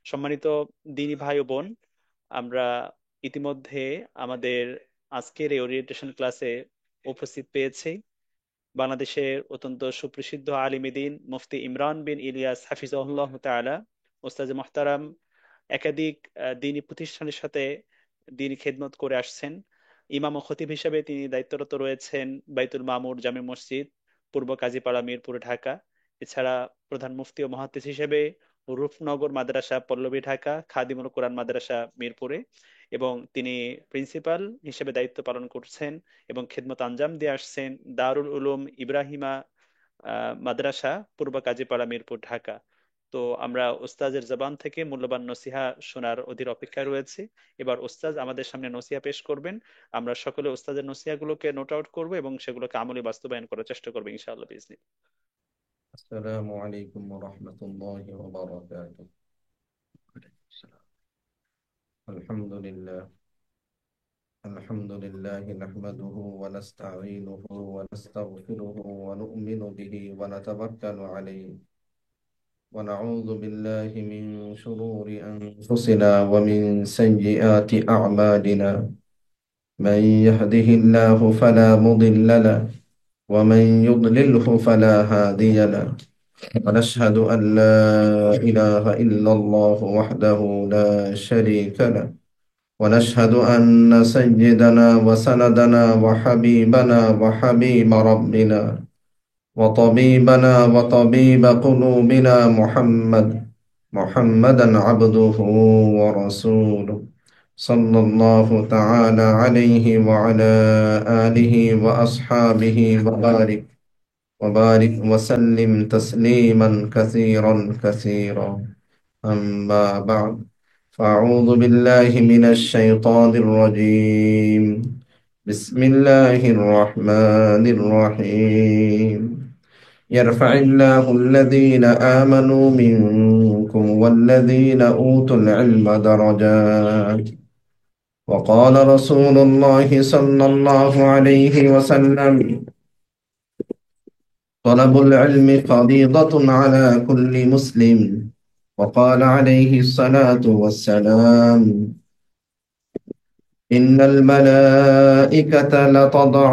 সম্মানিত দিনী ভাই ও বোন, আমরা ইতিমধ্যে আমাদের আজকের এই ওরিয়েন্টেশন ক্লাসে উপস্থিত পেয়েছি বাংলাদেশের অত্যন্ত সুপ্রসিদ্ধ আলিম দ্বীন মুফতি ইমরান বিন ইলিয়াস হাফিজাহুল্লাহ তাআলা। ওস্তাদ মোহতারাম একাধিক দ্বীনী প্রতিষ্ঠানের সাথে দ্বীনী খেদমত করে আসছেন। ইমাম ও খতিব হিসেবে তিনি দায়িত্বরত রয়েছেন বাইতুল মামুর জামে মসজিদ, পূর্ব কাজীপাড়া, মিরপুর, ঢাকা। এছাড়া প্রধান মুফতি ও মুহাদ্দিস হিসেবে রূপনগর মাদ্রাসা, পল্লবী, ঢাকা, খাদিমুল কোরআন মাদ্রাসা, মিরপুরে। এবং তিনি প্রিন্সিপাল হিসেবে দায়িত্ব পালন করছেন এবং খেদমত আঞ্জাম দিয়ে আসছেন দারুল উলুম ইব্রাহিমা মাদ্রাসা, পূর্ব কাজীপাড়া, মিরপুর, ঢাকা। তো আমরা ওস্তাজের জবান থেকে মূল্যবান নসিহা শোনার অধীর অপেক্ষায় রয়েছি। এবার ওস্তাজ আমাদের সামনে নসিহা পেশ করবেন। আমরা সকলে ওস্তাজের নসিহাগুলোকে নোট আউট করবো এবং সেগুলোকে আমলে বাস্তবায়ন করার চেষ্টা করবো ইনশাআল্লাহ বিজনি। السلام عليكم ورحمة الله وبركاته. الحمد لله. الحمد لله نحمده ونستعينه ونستغفره ونؤمن به ونتوكل عليه ونعوذ بالله من شرور أنفسنا ومن سيئات أعمالنا. من يهده الله فلا مضل له ومن يضلله فلا هادي له. ونشهد أن لا إله إلا الله وحده لا شريك له. ونشهد أن سيدنا وسندنا وحبيبنا وحبيب ربنا وطبيبنا وطبيب قلوبنا محمدا عبده ورسوله صلى الله تعالى عليه وعلى آله وأصحابه وبارك وسلم تسليما كثيرا كثيرا. أما بعد، فأعوذ بالله من الشيطان الرجيم. بسم الله الرحمن الرحيم. يرفع الله الذين آمنوا منكم والذين أوتوا العلم درجات. وقال رسول الله صلى الله عليه وسلم: طلب العلم فريضة على كل مسلم. وقال عليه الصلاة والسلام: إن الملائكة لتضع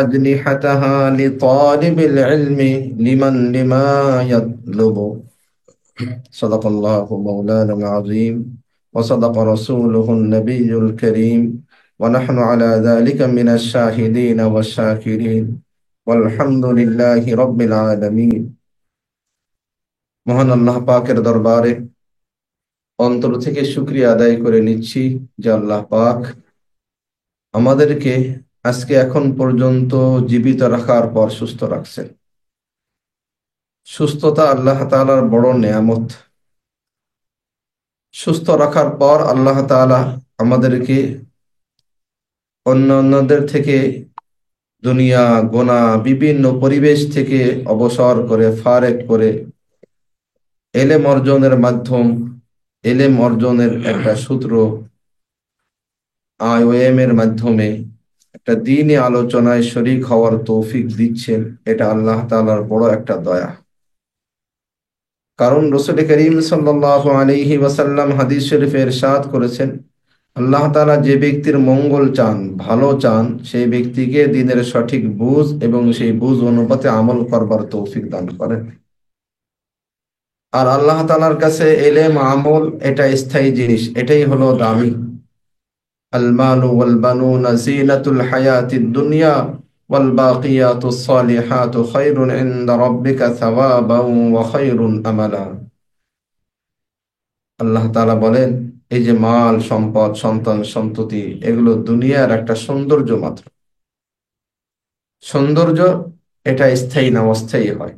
أجنحتها لطالب العلم لما يطلب. صدق الله مولانا العظيم وصدق رسوله النبي الكريم، ونحن على ذلك من الشاهدين والشاكرين والحمد لله رب العالمين. মহান আল্লাহ পাকের দরবারে অন্তর থেকে শুকরিয়া আদায় করে নিচ্ছি যে আল্লাহ পাক আমাদেরকে আজকে এখন পর্যন্ত জীবিত রাখার পর সুস্থ রাখছেন। সুস্থতা আল্লাহ তাআলার বড় নেয়ামত। সুস্থ রাখার পর আল্লাহ তাআলা আমাদেরকে অন্যান্যদের থেকে দুনিয়া গোনা বিভিন্ন পরিবেশ থেকে অবসর করে ফারেক করে এলেম অর্জনের মাধ্যম, এলেম অর্জনের একটা সূত্র আইওএম এর মাধ্যমে একটা দ্বীনি আলোচনায় শরীক হওয়ার তৌফিক দিচ্ছেন। এটা আল্লাহ তাআলার বড় একটা দয়া। কারণ রাসূল করিম সাল্লাল্লাহু আলাইহি ওয়াসাল্লাম হাদিস শরীফে ইরশাদ করেছেন, আল্লাহ তাআলা যে ব্যক্তির মঙ্গল চান, ভালো চান, সেই ব্যক্তিকে দ্বীনের সঠিক বুঝ এবং সেই বুঝ অনুপাতে আমল করবার তৌফিক দান করেন। আর আল্লাহ তাআলার কাছে ইলম আমল এটা স্থায়ী জিনিস, এটাই হলো দামি। আল মালু ওয়াল বানুনা জিনাতুল হায়াতিদ দুনিয়া ওয়াল বাকিয়াতুস সালিহাতু খায়রুন ইনদা রাব্বিকা সাওয়াবান ওয়া খায়রুন আমালা। আল্লাহ তাআলা বলেন, এই যে মাল সম্পদ সন্তান সন্ততি এগুলো দুনিয়ার একটা সৌন্দর্য মাত্র। সৌন্দর্য এটা স্থায়ী না, অস্থায়ী হয়।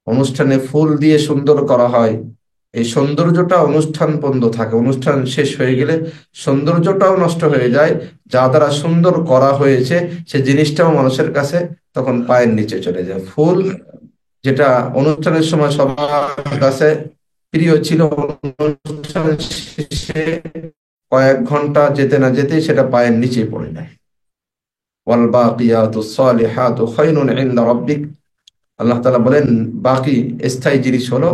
অনুষ্ঠানে ফুল দিয়ে সুন্দর করা হয়, এই সৌন্দর্যটা অনুষ্ঠান পর্যন্ত থাকে, অনুষ্ঠান শেষ হয়ে গেলে সৌন্দর্যটাও নষ্ট হয়ে যায়। যা দ্বারা সুন্দর করা হয়েছে সে জিনিসটাও মানুষের কাছে তখন পায়ের নিচে চলে যায়। ফুল যেটা অনুষ্ঠানের সময় সবার কাছে প্রিয় ছিল, অনুষ্ঠান শেষে কয়েক ঘন্টা যেতে না যেতে সেটা পায়ের নিচে পড়ে যায়। ওয়াল বাকিয়াতুস সালিহাতু খায়রুন ইনদা রাব্বিক। আল্লাহ তাআলা বলেন, বাকি স্থায়ী জিনিস হলো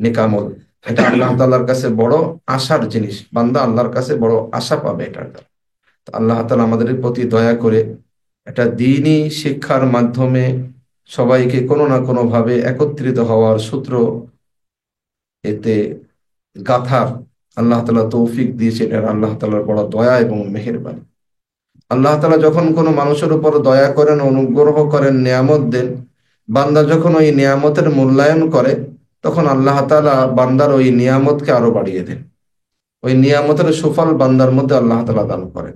নেক আমল। এটা আল্লাহ তাআলার কাছে বড় আশার জিনিস, বান্দা আল্লাহর কাছে বড় আশা পাবে এটার দ্বারা। তো আল্লাহ তাআলা আমাদের প্রতি দয়া করে এটা দ্বীনি শিক্ষার মাধ্যমে সবাইকে কোনো না কোনো ভাবে একত্রিত হওয়ার সূত্র এতে গাথার আল্লাহ তাআলা তৌফিক দিয়েছেন। এটা আল্লাহ তাআলার বড় দয়া এবং মেহেরবানি। আল্লাহ তাআলা যখন কোনো মানুষের উপর দয়া করেন, অনুগ্রহ করেন, নিয়ামত দেন, বান্দা যখন ওই নিয়ামতের মূল্যায়ন করে, তখন আল্লাহ তাআলা বান্দার ওই নিয়ামতকে আরো বাড়িয়ে দেন। ওই নিয়ামতের সুফল বান্দার মধ্যে আল্লাহ তাআলা দান করেন।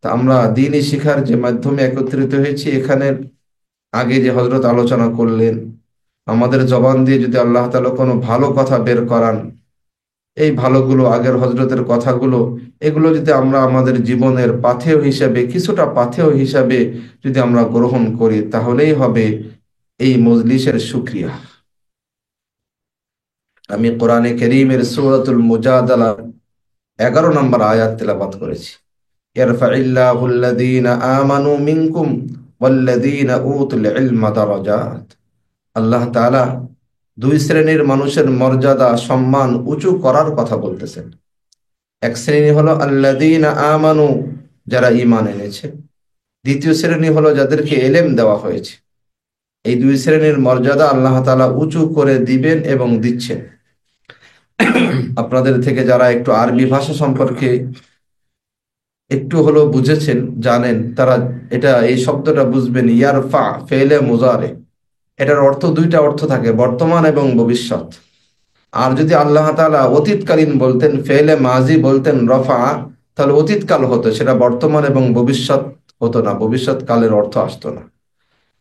তা আমরা দ্বীনি শিখার যে মাধ্যমে একত্রিত হয়েছি, এখানের আগে যে হযরত আলোচনা করলেন, আমাদের জবান দিয়ে যদি আল্লাহ তাআলা কোনো ভালো কথা বের করান, এই ভালোগুলো, আগের হজরতের কথাগুলো, এগুলো যদি আমরা আমাদের জীবনের পাথেয় হিসাবে, কিছুটা পাথেয় হিসাবে যদি আমরা গ্রহণ করি, তাহলেই হবে এই মজলিসের শুকরিয়া। আমি কোরআনে কারীমের সূরাতুল মুজাদালা 11 নম্বর আয়াত তেলাওয়াত করেছি। ইয়ারফাইল্লাহু আল্লাযীনা আমানু মিনকুম ওয়াল্লাযীনা উতুল ইলমা দারাজাত। আল্লাহ তাআলা দুই শ্রেণীর মানুষের মর্যাদা, সম্মান উঁচু করার কথা বলতেছেন। এক শ্রেণী হলো আল্লাযীনা আমানু, যারা ঈমান এনেছে। দ্বিতীয় শ্রেণী হলো যাদেরকে ইলম দেওয়া হয়েছে। এই দুই শ্রেণীর মর্যাদা আল্লাহ তাআলা উঁচু করে দিবেন এবং দিচ্ছেন। আপনাদের থেকে যারা একটু আরবি ভাষা সম্পর্কে একটু হলেও বুঝেছেন, জানেন, তারা এই শব্দটা বুঝবেন। ইয়ারফা ফেলে মুজারে, এটার অর্থ দুইটা অর্থ থাকে, বর্তমান এবং ভবিষ্যৎ। আর যদি আল্লাহ তাআলা অতীতকালীন বলতেন, ফেলে মাজি বলতেন রফা, তাহলে অতীতকাল হতো, সেটা বর্তমান এবং ভবিষ্যৎ হতো না, ভবিষ্যৎ কালের অর্থ আসতো না।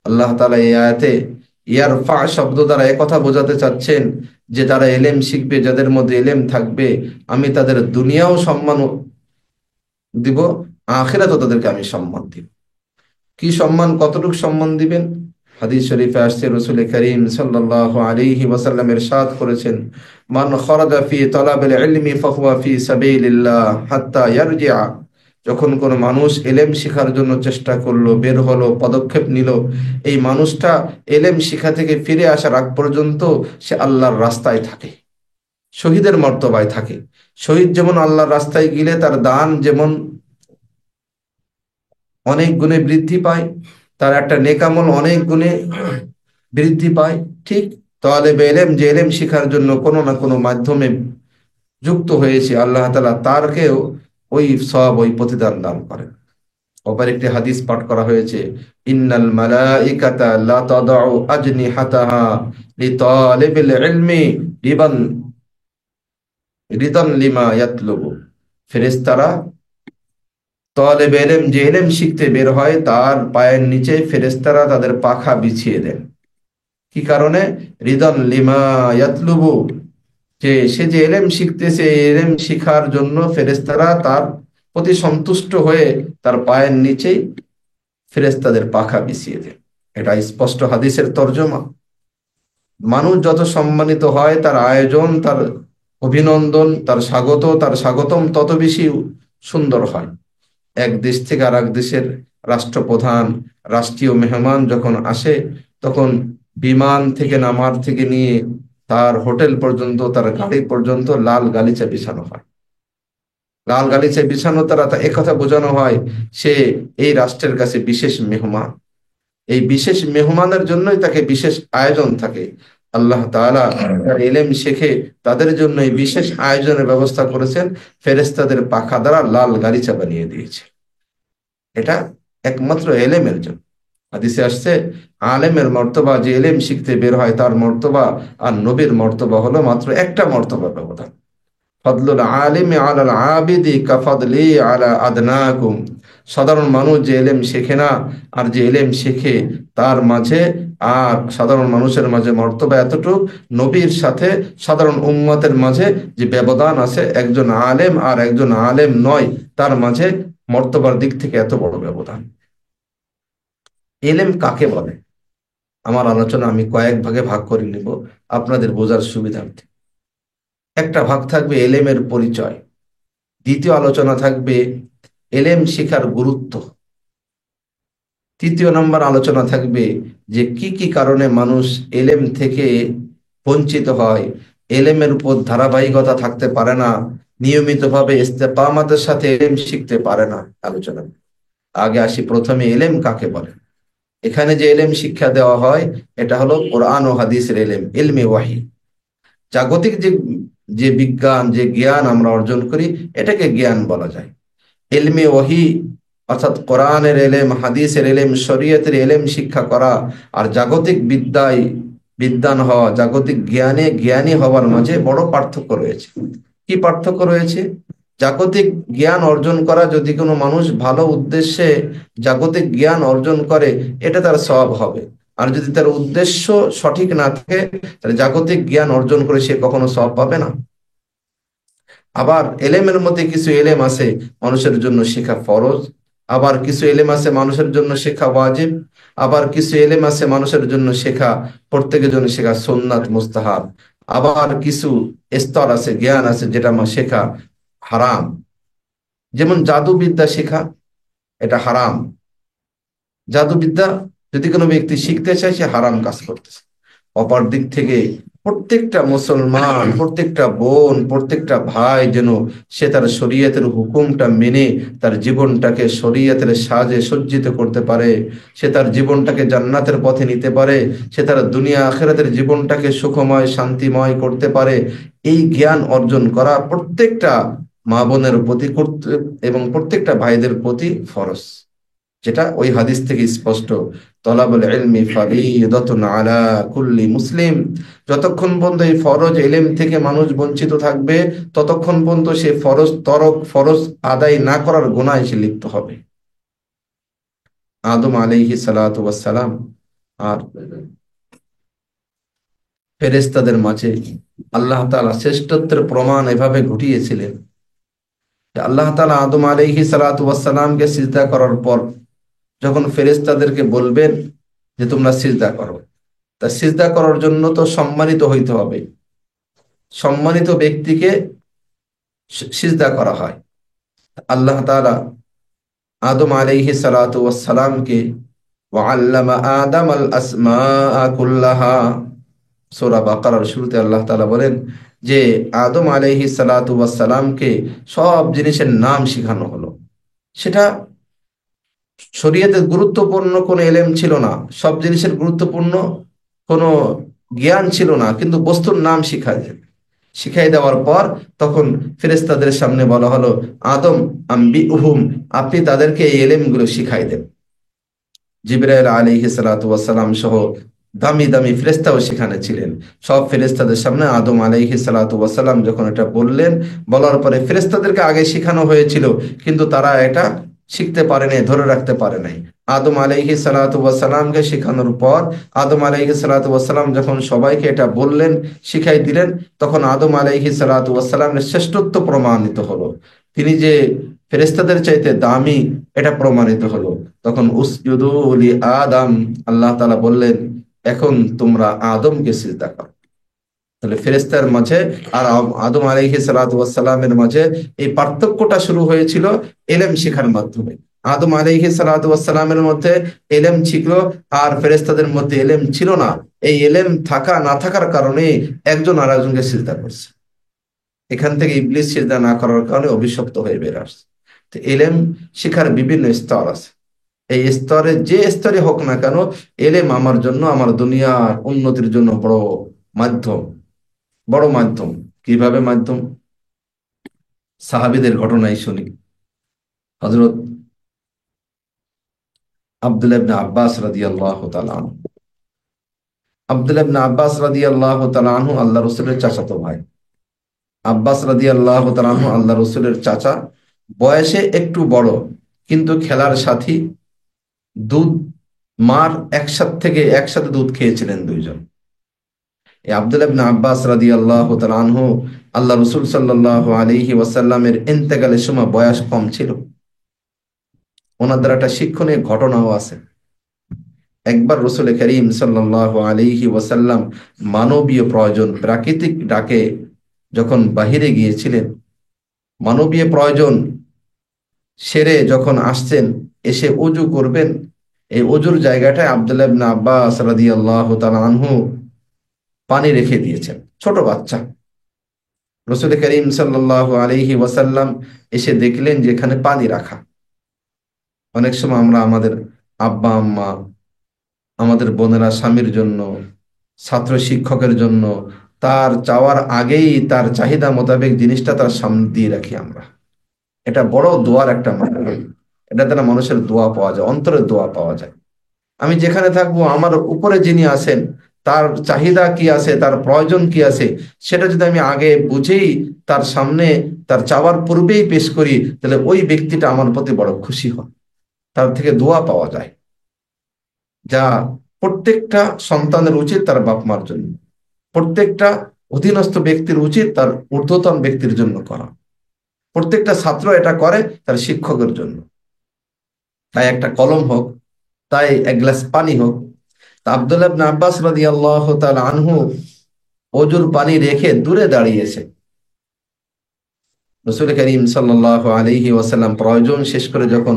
আল্লাহ তাআলা এই আয়াতে ইয়ারফা শব্দ দ্বারা একথা বোঝাতে চাচ্ছেন যে যারা এলেম শিখবে, যাদের মধ্যে এলেম থাকবে, আমি তাদের দুনিয়াও সম্মান দিব, আখিরাতেও তাদেরকে আমি সম্মান দিব। কি সম্মান, কতটুকু সম্মান দিবেন? হাদিস শরীফে আসছে, রাসূল করিম সাল্লাল্লাহু আলাইহি ওয়াসাল্লাম ইরশাদ করেছেন, মান খারাজা ফি তালাবিল ইলমি ফাহুয়া ফি সাবিলিল্লাহ হাত্তা ইয়ারজিআ। যখন কোন মানুষ এলেম শিখার জন্য চেষ্টা করলো, বের হলো, পদক্ষেপ নিল, এই মানুষটা এলেম শিখা থেকে ফিরে আসার আগ পর্যন্ত সে আল্লাহর রাস্তায় থাকে, শহীদের মর্তবায় থাকে। শহীদ যেমন আল্লাহর রাস্তায় গেলে তার দান যেমন অনেক গুণে বৃদ্ধি পায়, তার একটা নেকামল অনেক গুণে বৃদ্ধি পায়, ঠিক তালেবে ইলম যে ইলম শিখার জন্য কোনো না কোনো মাধ্যমে যুক্ত হয়েছে, আল্লাহ তাআলা তারকেও ওই সওয়াব, ওই প্রতিদান দান করেন। অপর একটি হাদিস পাঠ করা হয়েছে, ইন্নাল মালাইকাতা লা তাদাউ আজনিহাতাহা লিতালিবিল ইলমি রিবান রিদান লিমা ইয়াতলুবু। ফেরেশতারা তালেবে ইলম যে ইলম শিখতে বের হয়, তার পায়ের নিচে ফেরেশতারা তাদের পাখা বিছিয়ে দেন। কি কারণে? রিদান লিমা ইয়াতলুবু, যে সে যে এলেম শিখতেছে, এলেম শিখার জন্য ফেরেশতারা তার প্রতি সন্তুষ্ট হয়ে তার পায়ের নিচেই ফেরেশতাদের পাখা বিছিয়ে দেন। এটা স্পষ্ট হাদিসের তর্জমা। মানুষ যত সম্মানিত হয়, তার আয়োজন, তার অভিনন্দন, তার স্বাগত, তার স্বাগতম তত বেশি সুন্দর হয়। এক দেশ থেকে আর এক দেশের রাষ্ট্রপ্রধান, রাষ্ট্রীয় মেহমান যখন আসে, তখন বিমান থেকে নামার থেকে নিয়ে তার হোটেল পর্যন্ত, তার গাড়ি পর্যন্ত লাল গালিচা বিছানো হয়। লাল গালিচা বিছানো তারা একথা বোঝানো হয় সে এই রাষ্ট্রের কাছে বিশেষ মেহমান। এই বিশেষ মেহমানের জন্যই তাকে বিশেষ আয়োজন থাকে। আল্লাহ তাআলা যারা ইলম শেখে তাদের জন্য এই বিশেষ আয়োজনের ব্যবস্থা করেছেন, ফেরেশতাদের পাখা দ্বারা লাল গালিচা বানিয়ে দিয়েছে। এটা একমাত্র এলেমের জন্য। হাদিসে আসছে, আলেমের মর্তবা, যে এলেম শিখতে বের হয়, তার মর্তবা আর নবীর মর্তবা হলো মাত্র একটা মর্তবা ব্যবধান। ফদলুল আলিমি আলাল আবিদি কাফাদলি আলা আদনাকুম। সাধারণ মানুষ যে এলেম শেখে না আর যে এলেম শেখে, তার মাঝে আর সাধারণ মানুষের মাঝে মর্তবা এতটুক, নবীর সাথে সাধারণ উম্মতের মাঝে যে ব্যবধান আছে, একজন আলেম আর একজন আলেম নয়, তার মাঝে মর্তবার দিক থেকে এত বড় ব্যবধান। এলেম কাকে বলে? আমার আলোচনা আমি কয়েক ভাগে ভাগ করে নিব আপনাদের বোঝার সুবিধার্থে। একটা ভাগ থাকবে এলেমের পরিচয়, দ্বিতীয় আলোচনা থাকবে এলেম শিখার গুরুত্ব, তৃতীয় নম্বর আলোচনা থাকবে যে কি কি কারণে মানুষ এলেম থেকে বঞ্চিত হয়, এলেমের উপর ধারাবাহিকতা থাকতে পারে না, নিয়মিতভাবে ইস্তেকামাতের সাথে এলেম শিখতে পারে না। আলোচনা আগে আসি, প্রথমে এলেম কাকে বলে। এখানে যে এলেম শিক্ষা দেওয়া হয় এটা হলো কোরআন ও হাদিসের এলেম, ইলমে ওয়াহি। জাগতিক যে যে বিজ্ঞান, যে জ্ঞান আমরা অর্জন করি, এটাকে জ্ঞান বলা যায়। ইলমে ওয়াহি অর্থাৎ কোরআনের এলেম, হাদিসের এলেম, শরীয়তের এলেম শিক্ষা করা আর জাগতিক বিদ্যায় বিদ্বান হওয়া, জাগতিক জ্ঞানে জ্ঞানী হওয়ার মাঝে বড় পার্থক্য রয়েছে। কি পার্থক্য রয়েছে? জাগতিক জ্ঞান অর্জন করা, যদি কোনো মানুষ ভালো উদ্দেশ্যে জাগতিক জ্ঞান অর্জন করে, এটা তার সওয়াব হবে। আর যদি তার উদ্দেশ্য সঠিক না থাকে, তাহলে জাগতিক জ্ঞান অর্জন করে সে কখনো সওয়াব পাবে না। আবার এলেমের মধ্যে কিছু এলেম আছে মানুষের জন্য শেখা ফরজ, আবার কিছু এলেম আছে মানুষের জন্য শেখা ওয়াজিব, আবার কিছু এলেম আছে মানুষের জন্য শেখা, প্রত্যেকের জন্য শেখা সুন্নাত মুস্তাহাব। আবার কিছু স্তর আছে, জ্ঞান আছে যেটা শেখা হারাম। যেমন জাদুবিদ্যা শেখা, এটা হারাম। জাদুবিদ্যা যদি কোনো ব্যক্তি শিখতে চায়, সে হারাম কাজ করতেছে। অপর দিক থেকে প্রত্যেকটা মুসলমান, প্রত্যেকটা বোন, প্রত্যেকটা ভাই যেন সে তার শরীয়তের হুকুমটা মেনে তার জীবনটাকে শরীয়তের সাজে সজ্জিত করতে পারে, সে তার জীবনটাকে জান্নাতের পথে নিতে পারে, সে তার দুনিয়া আখিরাতের জীবনটাকে সুখময় শান্তিময় করতে পারে, এই জ্ঞান অর্জন করা প্রত্যেকটা মা বোনের প্রতি এবং প্রত্যেকটা ভাইদের প্রতি ফরজ। যেটা ওই হাদিস থেকে স্পষ্ট, তলাবুল ইলমি ফারিদাতুন আলা কুল্লি মুসলিম। যতক্ষণ পর্যন্ত এই ফরজ ইলম থেকে মানুষ বঞ্চিত থাকবে, ততক্ষণ পর্যন্ত সে ফরজ আদায় না করার গুনাহে সে লিপ্ত হবে। আদম আলাইহিস সালাতু ওয়াস সালাম আর ফেরেশতাদের মাঝে আল্লাহ তাআলা শ্রেষ্ঠত্বের প্রমাণ এভাবে ঘটিয়েছিলেন যে আল্লাহ তাআলা আদম আলাইহিস সালাতু ওয়াস সালামকে সিজদা করার পর যখন ফেরেশতাদেরকে বলবেন যে তোমরা সিজদা করো, তা সিজদা করার জন্য তো সম্মানিত হইতে হবে। সম্মানিত ব্যক্তিকে সিজদা করা হয়। আল্লাহ তাআলা আদম আলাইহিস সালাতু ওয়াস সালামকে ওয়াল্লামা আদম আল আসমাআ কুল্লাহা, সূরা বাকারার শুরুতে আল্লাহ তাআলা বলেন যে আদম আলাইহিস সালাতু ওয়াস সালামকে সব জিনিসের নাম শেখানো হলো। সেটা শরীয়তের গুরুত্বপূর্ণ কোনো এলেম ছিল না, সব জিনিসের গুরুত্বপূর্ণ কোনো জ্ঞান ছিল না, কিন্তু বস্তুর নাম শিখাই দেওয়ার পর তখন ফেরেশতাদের সামনে বলা হলো, আদম আম্বিউহুম, আপনি তাদেরকে এই এলেমগুলো শিখাই দেন। জিবরাইল আলাইহিস সালাতু ওয়াস সালাম সহ দামি দামি ফেরেশতাও সেখানে ছিলেন। সব ফেরেশতাদের সামনে আদম আলাইহিস সালাতু ওয়াস সালাম যখন এটা বললেন, বলার পরে ফেরেশতাদেরকে আগে শেখানো হয়েছিল, কিন্তু তারা এটা শিখতে পারে নাই, ধরে রাখতে পারে নাই। আদম আলাইহিস সালাতু ওয়াস সালামকে শেখানোর পর আদম আলাইহিস সালাতু ওয়াস সালাম যখন সবাইকে এটা বললেন, শিখাই দিলেন, তখন আদম আলাইহিস সালাতু ওয়াস সালামের শ্রেষ্ঠত্ব প্রমাণিত হলো। তিনি যে ফেরেশতাদের চাইতে দামি, এটা প্রমাণিত হলো। তখন উসজুদু লি আদম, আল্লাহ তাআলা বললেন এখন তোমরা আদমকে সিজদা করো। তাহলে ফেরেশতার মাঝে আর আদম আলাইহিস সালাতু ওয়াস সালামের মাঝে এই পার্থক্যটা শুরু হয়েছিল ইলম শেখার মাধ্যমে। আদম আলাইহিস সালাতু ওয়াস সালামের মধ্যে ইলম ছিল আর ফেরেশতাদের মধ্যে ইলম ছিল না। এই ইলম থাকা না থাকার কারণে একজন আরেকজনকে সিজদা করছে। এখান থেকে ইবলিস সিজদা না করার কারণে অভিশপ্ত হয়ে বের আসছে। তো ইলম শিখার বিভিন্ন স্তর আছে। এই স্তরে যে স্তরে হোক না কেন, এলেম আমার জন্য, আমার দুনিয়ার উন্নতির জন্য বড় মাধ্যম, বড় মাধ্যম। কিভাবে মাধ্যম? সাহাবীদের ঘটনাই শুনি। হযরত আব্দুল্লাহ ইবনে আব্বাস রাদিয়াল্লাহু তাআলা আনহু, আব্দুল্লাহ ইবনে আব্বাস রাদিয়াল্লাহু তাআলা আনহু আল্লাহ রাসূলের চাচাতো ভাই। আব্বাস রাদিয়াল্লাহু তাআলা আনহু আল্লাহ রাসূলের চাচা, বয়সে একটু বড় কিন্তু খেলার সাথী। দুধ মার একসাথে দুধ খেয়েছিলেন দুইজন। এই আব্দুল্লাহ ইবনে আব্বাস রাদিয়াল্লাহু তাআলা আনহু আল্লাহ রাসূল সাল্লাল্লাহু আলাইহি ওয়াসাল্লামের ইন্তেকালের সময় বয়স কম ছিল। ওনার দ্বারা একটা শিক্ষণীয় ঘটনাও আছে। একবার রাসূল করিম সাল্লাল্লাহু আলাইহি ওয়াসাল্লাম মানবীয় প্রয়োজন, প্রাকৃতিক ডাকে যখন বাহিরে গিয়েছিলেন, মানবীয় প্রয়োজন সেরে যখন আসছেন, এসে ওযু করবেন, এই ওযুর জায়গাটায় আব্দুল্লাহ ইবনে আব্বাস রাদিয়াল্লাহু তাআলা আনহু পানি রেখে দিয়েছেন। ছোট বাচ্চা, রসুল করিম সাল্লাল্লাহু আলাইহি ওয়াসাল্লাম এসে দেখলেন যে এখানে পানি রাখা। অনেক সময় আমরা আমাদের আব্বা আম্মা, আমাদের বোনেরা স্বামীর জন্য, ছাত্র শিক্ষকের জন্য তার চাওয়ার আগেই তার চাহিদা মোতাবেক জিনিসটা তার সামনে দিয়ে রাখি আমরা। এটা বড় দোয়ার একটা মাধ্যম। এটা দ্বারা মানুষের দোয়া পাওয়া যায়, অন্তরের দোয়া পাওয়া যায়। আমি যেখানে থাকবো আমার উপরে যিনি আছেন তার চাহিদা কি আছে, তার প্রয়োজন কি আছে, সেটা যদি আমি আগে বুঝেই তার সামনে তার চাওয়ার পূর্বেই পেশ করি, তাহলে ওই ব্যক্তিটা আমার প্রতি বড় খুশি হয়, তার থেকে দোয়া পাওয়া যায়। যা প্রত্যেকটা সন্তানের উচিত তার বাপ মার জন্য, প্রত্যেকটা অধীনস্থ ব্যক্তির উচিত তার ঊর্ধ্বতন ব্যক্তির জন্য করা। প্রত্যেকটা ছাত্র এটা করে তার শিক্ষকের জন্য। তাই একটা কলম হোক, তাই এক গ্লাস পানি হোক। তা আব্দুল্লাহ ইবনে আব্বাস রাদিয়াল্লাহু তাআলা আনহু অজুর পানি রেখে দূরে দাঁড়িয়েছে। রাসূল করিম সাল্লাল্লাহু আলাইহি ওয়াসাল্লাম প্রয়োজন শেষ করে যখন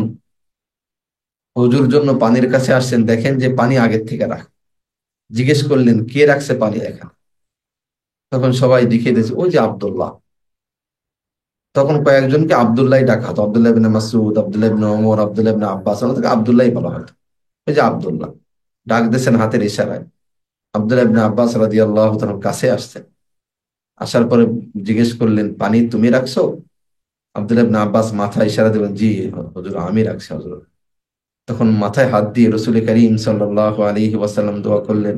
অজুর জন্য পানির কাছে আসছেন, দেখেন যে পানি আগের থেকে রাখা। জিজ্ঞেস করলেন, কে রাখছে পানি এখানে? তখন সবাই দেখিয়ে দিয়েছে, ওই যে আব্দুল্লাহ। তখন কয়েকজনকে আব্দুল্লাহ ডাকা হতো, আব্দুল্লাহ ইবনে মাসউদ, আব্দুল্লাহ ইবনে ওমর, আব্দুল্লাহ ইবনে আব্বাস, ওনাদেরকে আব্দুল্লাহ বলা হতো। ওই যে আব্দুল্লাহ ডাক দিয়েছেন হাতের ইশারায়। আব্দুল্লাহ ইবনে আব্বাস রাদিয়াল্লাহু তাআলার কাছে আসছেন। আসার পরে জিজ্ঞেস করলেন, পানি তুমি রাখছো? আব্দুল্লাহ ইবনে আব্বাস মাথা ইশারা দিলেন, জি হুজুর, আমি রাখছি হুজুর। তখন মাথায় হাত দিয়ে রসুল করিম সাল্লাল্লাহু আলাইহি ওয়াসাল্লাম দোয়া করলেন,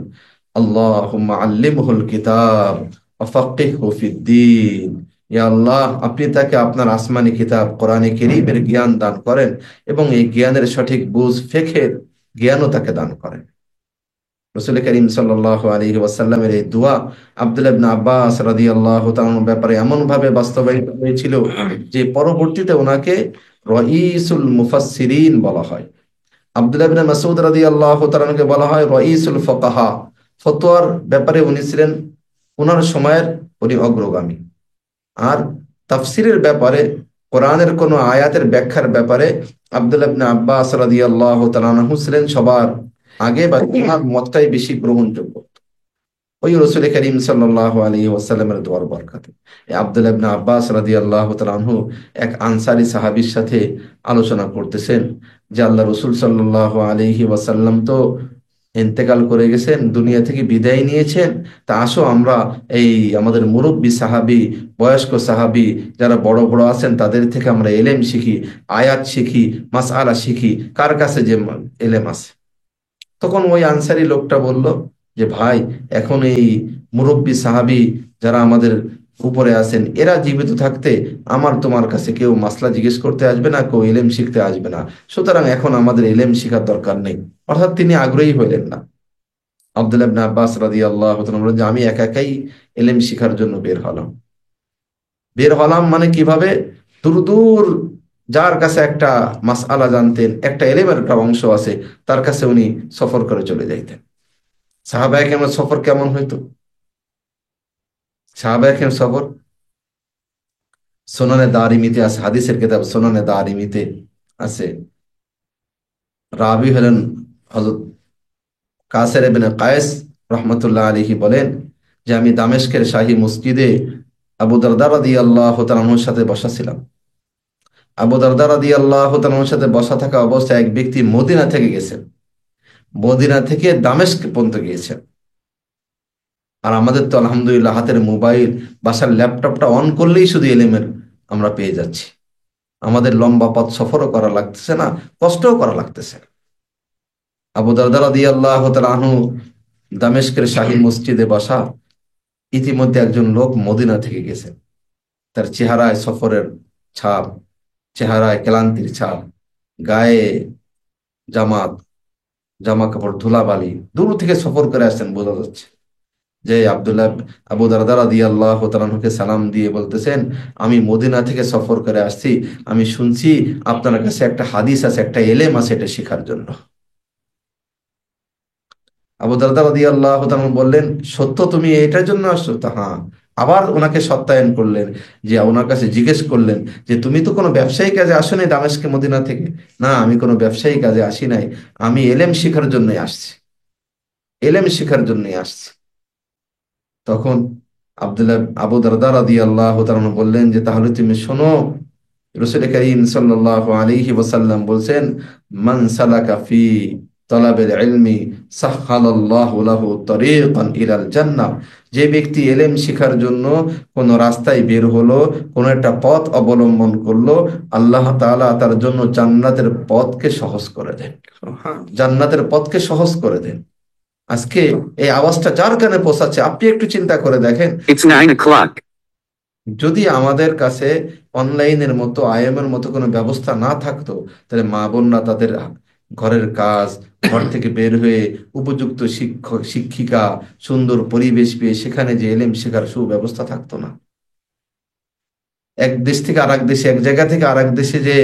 আল্লাহুম্মা আল্লিমহুল কিতাব ওয়া ফাক্কিহহু ফিদ্দীন। ইয়া আল্লাহ, আপনি তাকে আপনার আসমানি কিতাব কোরআনে কারীমের জ্ঞান দান করেন এবং এই জ্ঞানের সঠিক বুঝ, ফিকহের জ্ঞানও তাকে দান করেন। রসুল করিম সাল্লাল্লাহু আলাইহি ওয়াসাল্লামের এই দোয়া আব্দুল্লাহ ইবনে আব্বাস রাদিয়াল্লাহু তাআলার ব্যাপারে এমন ভাবে বাস্তবায়িত হয়েছিল যে পরবর্তীতে ওনাকে রাইসুল মুফাসসিরিন বলা হয়। আব্দুল্লাহ ইবনে মাসউদ রাদিয়াল্লাহু তাআলাকে বলা হয় রাইসুল ফুকাহা। ফতোয়ার ব্যাপারে উনি ছিলেন ওনার সময়ের উনি অগ্রগামী। আর তাফসিরের ব্যাপারে, কোরআনের কোন আয়াতের ব্যাখ্যার ব্যাপারে আব্দুল্লাহ ইবনে আব্বাস রাদিয়াল্লাহু তাআলা আনহু ছিলেন সবার আগে, বা ওনার মতটাই বেশি গ্রহণযোগ্য ওই রসুল করিম সাল্লাল্লাহু আলাইহি ওয়াসাল্লামের দোয়ার বরকতে। আব্দুল্লাহ ইবনে আব্বাস রাদিয়াল্লাহু তাআলা আনহু এক আনসারী সাহাবীর সাথে আলোচনা করতেছেন যে আল্লাহ রসুল সাল্লাল্লাহু আলাইহি ওয়াসাল্লাম তো ইন্তেকাল করে গেছেন, দুনিয়া থেকে বিদায় নিয়েছেন। তা আসো আমরা এই আমাদের মুরব্বী সাহাবী, বয়স্ক সাহাবী যারা বড় বড় আছেন তাদের থেকে আমরা এলেম শিখি, আয়াত শিখি, মাসআলা শিখি, কার কাছে যে এলেম আছে। তখন ওই আনসারী লোকটা বলল যে ভাই, এখন এই মুরব্বী সাহাবী যারা আমাদের উপরে আছেন, এরা জীবিত থাকতে আমার তোমার কাছে কেউ মাসলা জিজ্ঞেস করতে আসবে না, কেউ এলেম শিখতে আসবে না, সুতরাং এখন আমাদের এলেম শিখার দরকার নেই। অর্থাৎ তিনি আগ্রহী হইলেন না। আব্দুল্লাহ ইবনে আব্বাস রাদিয়াল্লাহু তাআলা বলেন যে আমি একা একাই এলেম শিখার জন্য বের হলাম মানে কিভাবে? দূর দূর যার কাছে একটা মাসআলা জানতেন, একটা এলেমের একটা অংশ আছে, তার কাছে উনি সফর করে চলে যাইতেন। সাহাবায়ে কেরামের সফর কেমন হইতো? সাহাবায়ে কেরামের সফর সুনানে দারিমিতে আছে, হাদিসের কিতাব সুনানে দারিমিতে আছে। রাবি হলেন হযরত কাসির ইবনে কায়েস রহমতুল্লাহ আলাইহি বলেন যে আমি দামেস্কের শাহী মসজিদে আবু দারদা রাদিয়াল্লাহু তাআলা আনহুর সাথে বসা ছিলাম। আবু দারদা রাদিয়াল্লাহু তাআলা আনহুর সাথে বসা থাকা অবস্থায় এক ব্যক্তি মদিনা থেকে গেছেন, মদিনা থেকে দামেস্ক পর্যন্ত গিয়েছেন। আর আমাদের তো আলহামদুলিল্লাহ হাতের মোবাইল, বাসার ল্যাপটপটা অন করলেই শুধু এলিমের আমরা পেয়ে যাচ্ছি। আমাদের লম্বা পথ সফরও করা লাগতেছে না, কষ্টও করা লাগতেছে না। আবু দারদা রাদিয়াল্লাহু তাআলা আনহু দামেস্কের শাহী মসজিদে বসা, ইতিমধ্যে একজন লোক মদিনা থেকে গেছেন। তার চেহারায় সফরের ছাপ, চেহারায় ক্লান্তির ছাপ, গায়ে জামাত, জামা কাপড় ধুলাবালি, দূর থেকে সফর করে আসছেন বোঝা যাচ্ছে। যে আবু দারদা রাদিয়াল্লাহু তাআলা আনহুকে সালাম দিয়ে বলতেছেন, আমি মদিনা থেকে সফর করে আসছি, আমি শুনছি আপনার কাছে একটা হাদিস আছে, একটা এলেম আছে, এটা শেখার জন্য। আবু দারদা রাদিয়াল্লাহু তাআলা বললেন, সত্য তুমি এটার জন্য আসছো? তা হ্যাঁ। আবার ওনাকে সত্যায়ন করলেন, যে ওনার কাছে জিজ্ঞেস করলেন যে তুমি তো কোনো ব্যবসায়ী কাজে আসো নাই দামেস্কে মদিনা থেকে? না, আমি কোনো ব্যবসায়ী কাজে আসি নাই, আমি এলেম শিখার জন্যই আসছি, এলেম শিখার জন্যই আসছি। তখন আবু দারদা রাদিয়াল্লাহু তাআলা আনহু বললেন যে তাহলে তুমি শোনো, রাসূল করিম সাল্লাল্লাহু আলাইহি ওয়াসাল্লাম বলছেন, মান সালাকা ফি তলাবিল ইলমি সাহহালাল্লাহু লাহু তরিকান ইলাল জান্নাহ। যে ব্যক্তি এলেম শিখার জন্য কোন রাস্তায় বের হলো, কোন একটা পথ অবলম্বন করলো, আল্লাহ তাআলা তার জন্য জান্নাতের পথকে সহজ করে দেন। জান্নাতের পথকে সহজ করে দেন। আজকে এই আওয়াজটা যার কানে পৌঁছাচ্ছে, আপনি একটু চিন্তা করে দেখেন, It's 9 o'clock. যদি আমাদের কাছে অনলাইনের মতো আইএমের মতো কোনো ব্যবস্থা না থাকতো, তাহলে মা বোনরা তাদের ঘরের কাজ, ঘর থেকে বের হয়ে উপযুক্ত শিক্ষক শিক্ষিকা, সুন্দর পরিবেশ পেয়ে সেখানে যে এলেম শেখার সুব্যবস্থা থাকতো না। এক দেশ থেকে আরেক দেশে, এক জায়গা থেকে আরেক দেশে, যে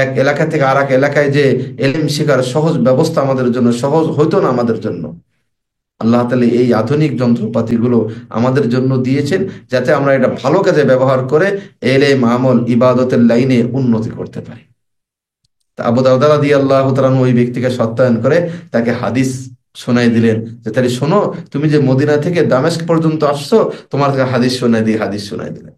এক এলাকা থেকে আরেক এলাকায় যে এলেম শেখার সহজ ব্যবস্থা আমাদের জন্য সহজ হতো না আমাদের জন্য। আল্লাহ তাআলা এই আধুনিক যন্ত্রপাতিগুলো আমাদের জন্য দিয়েছেন যাতে আমরা এটা ভালো কাজে ব্যবহার করে এলেম, আমল, ইবাদতের লাইনে উন্নতি করতে পারি। তা আবু দাউদ রাদিয়াল্লাহু তাআলা ওই ব্যক্তিকে সত্যায়ন করে তাকে হাদিস শোনাই দিলেন যে তাহলে শোনো, তুমি যে মদিনা থেকে দামেস্ক পর্যন্ত আসছো, তোমার কাছে হাদিস শোনাই দিয়ে হাদিস শোনাই দিলেন।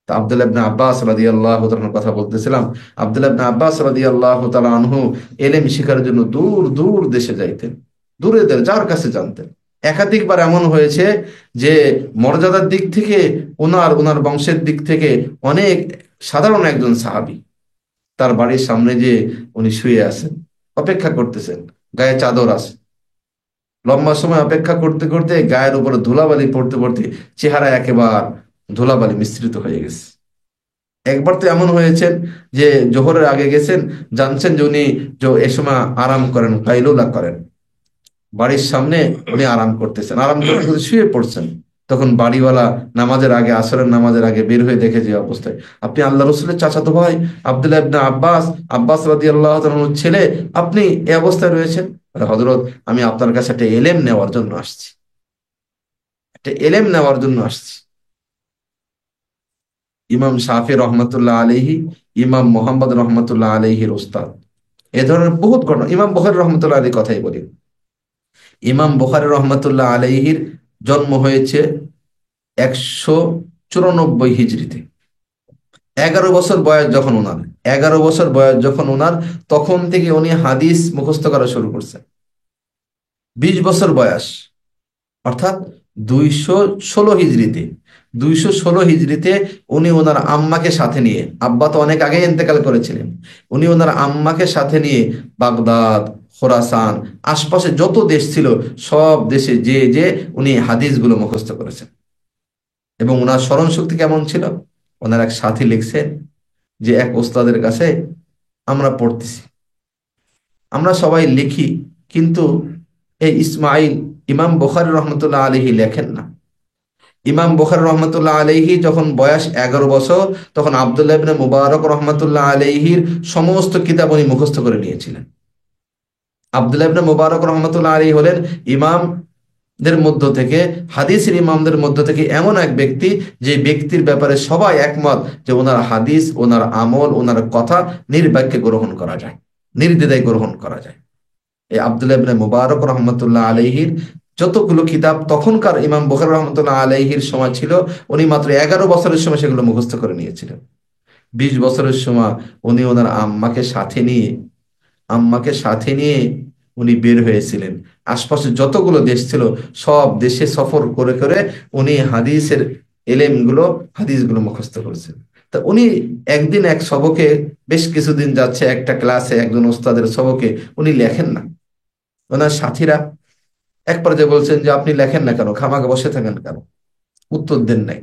তা আব্দুল্লাহ ইবনে আব্বাস রাদিয়াল্লাহু তাআলার কথা বলতেছিলাম। আব্দুল্লাহ ইবনে আব্বাস রাদিয়াল্লাহু তাআলা আনহু এলেম শিখার জন্য দূর দূর দেশে যাইতেন, দূরে যার কাছে জানতেন। একাধিকবার এমন হয়েছে যে মর্যাদার দিক থেকে ওনার বংশের দিক থেকে অনেক সাধারণ একজন সাহাবী, তার বাড়ির সামনে যে উনি শুয়ে আছেন, অপেক্ষা করতেছেন, গায়ে চাদর আছে, লম্বা সময় অপেক্ষা করতে করতে গায়ের উপরে ধুলাবালি পড়তে পড়তে চেহারা একেবারে ধুলাবালি মিশ্রিত হয়ে গেছে। একবার তো এমন হয়েছেন যে জোহরের আগে গেছেন, জানছেন যে উনি এ সময় আরাম করেন, কাইলুলা করেন, বাড়ির সামনে উনি আরাম করতেছেন, আরাম করতে করতে শুয়ে পড়ছেন। তখন বাড়িওয়ালা নামাজের আগে, আসরের নামাজের আগে বের হয়ে দেখে যে অবস্থায়, আপনি আল্লাহ রসুলের চাচাতো ভাই আব্দুল্লাহ ইবনে আব্বাস, আব্বাস রাদিয়াল্লাহু তাআলার ছেলে, আপনি এই অবস্থায় রয়েছেন। হযরত, আমি আপনার কাছে একটা এলেম নেওয়ার জন্য আসছি, একটা এলেম নেওয়ার জন্য আসছি। ইমাম শাফি রহমতুল্লাহ আলাইহি, ইমাম মোহাম্মদ রহমতুল্লাহ আলাইহির ওস্তাদ। এ ধরনের বহুত ঘটনা। ইমাম বুখারী রহমতুল্লাহ আলাইহির কথাই বলি। ইমাম বুখারী রহমতুল্লাহ আলাইহির জন্ম হয়েছে 194 হিজরিতে। 11 বছর বয়স যখন ওনার, 11 বছর বয়স যখন ওনার, তখন থেকে উনি হাদিস মুখস্থ করা শুরু করছেন। 20 বছর বয়স, অর্থাৎ 216 হিজরিতে, 216 হিজরিতে উনি ওনার আম্মাকে সাথে নিয়ে, আব্বা তো অনেক আগে ইন্তেকাল করেছিলেন, উনি ওনার আম্মাকে সাথে নিয়ে বাগদাদ, খোরাসান, আশপাশে যত দেশ ছিল সব দেশে যে যে উনি হাদিসগুলো মুখস্থ করেছেন। এবং ওনার স্মরণ শক্তি কেমন ছিল, ওনার এক সাথী লিখছেন যে এক ওস্তাদের কাছে আমরা পড়তেছি, আমরা সবাই লিখি, কিন্তু এই ইসমাইল, ইমাম বুখারী রহমতুল্লাহ আলাইহি লেখেন না। ইমাম বুখারী রহমতুল্লাহ আলাইহি যখন বয়স 11 বছর, তখন আব্দুল্লাহ ইবনে মুবারক রহমতুল্লাহ আলাইহির সমস্ত কিতাব উনি মুখস্থ করে নিয়েছিলেন। আব্দুল্লাহ ইবনে মুবারক রহমতুল্লাহ আলাইহি হলেন ইমামদের মধ্য থেকে, হাদিসের ইমামদের মধ্য থেকে এমন এক ব্যক্তি, যে ব্যক্তির ব্যাপারে সবাই একমত যে ওনার হাদিস, ওনার আমল, ওনার কথা নির্বাক্যে গ্রহণ করা যায়, নির্দ্বিধায় গ্রহণ করা যায়। এই আব্দুল্লাহ ইবনে মুবারক রহমতুল্লাহ আলাইহির যতগুলো কিতাব তখনকার ইমাম বুখারী রহমতুল্লাহ আলাইহির সময় ছিল, উনি মাত্র 11 বছরের সময় সেগুলো মুখস্থ করে নিয়েছিলেন। 20 বছরের সময় উনি ওনার আম্মাকে সাথে নিয়ে উনি বের হয়েছিলেন। আশপাশে যতগুলো দেশ ছিল সব দেশে সফর করে করে উনি হাদিসগুলো মুখস্থ করেছেন। তা উনি একদিন এক সবকে, বেশ কিছুদিন যাচ্ছে একটা ক্লাসে একজন ওস্তাদের সবকে, উনি লেখেন না। ওনার সাথীরা এক পর্যায়ে বলছেন যে আপনি লেখেন না কেন, খামাকে বসে থাকেন কেন, উত্তর দেন নাই।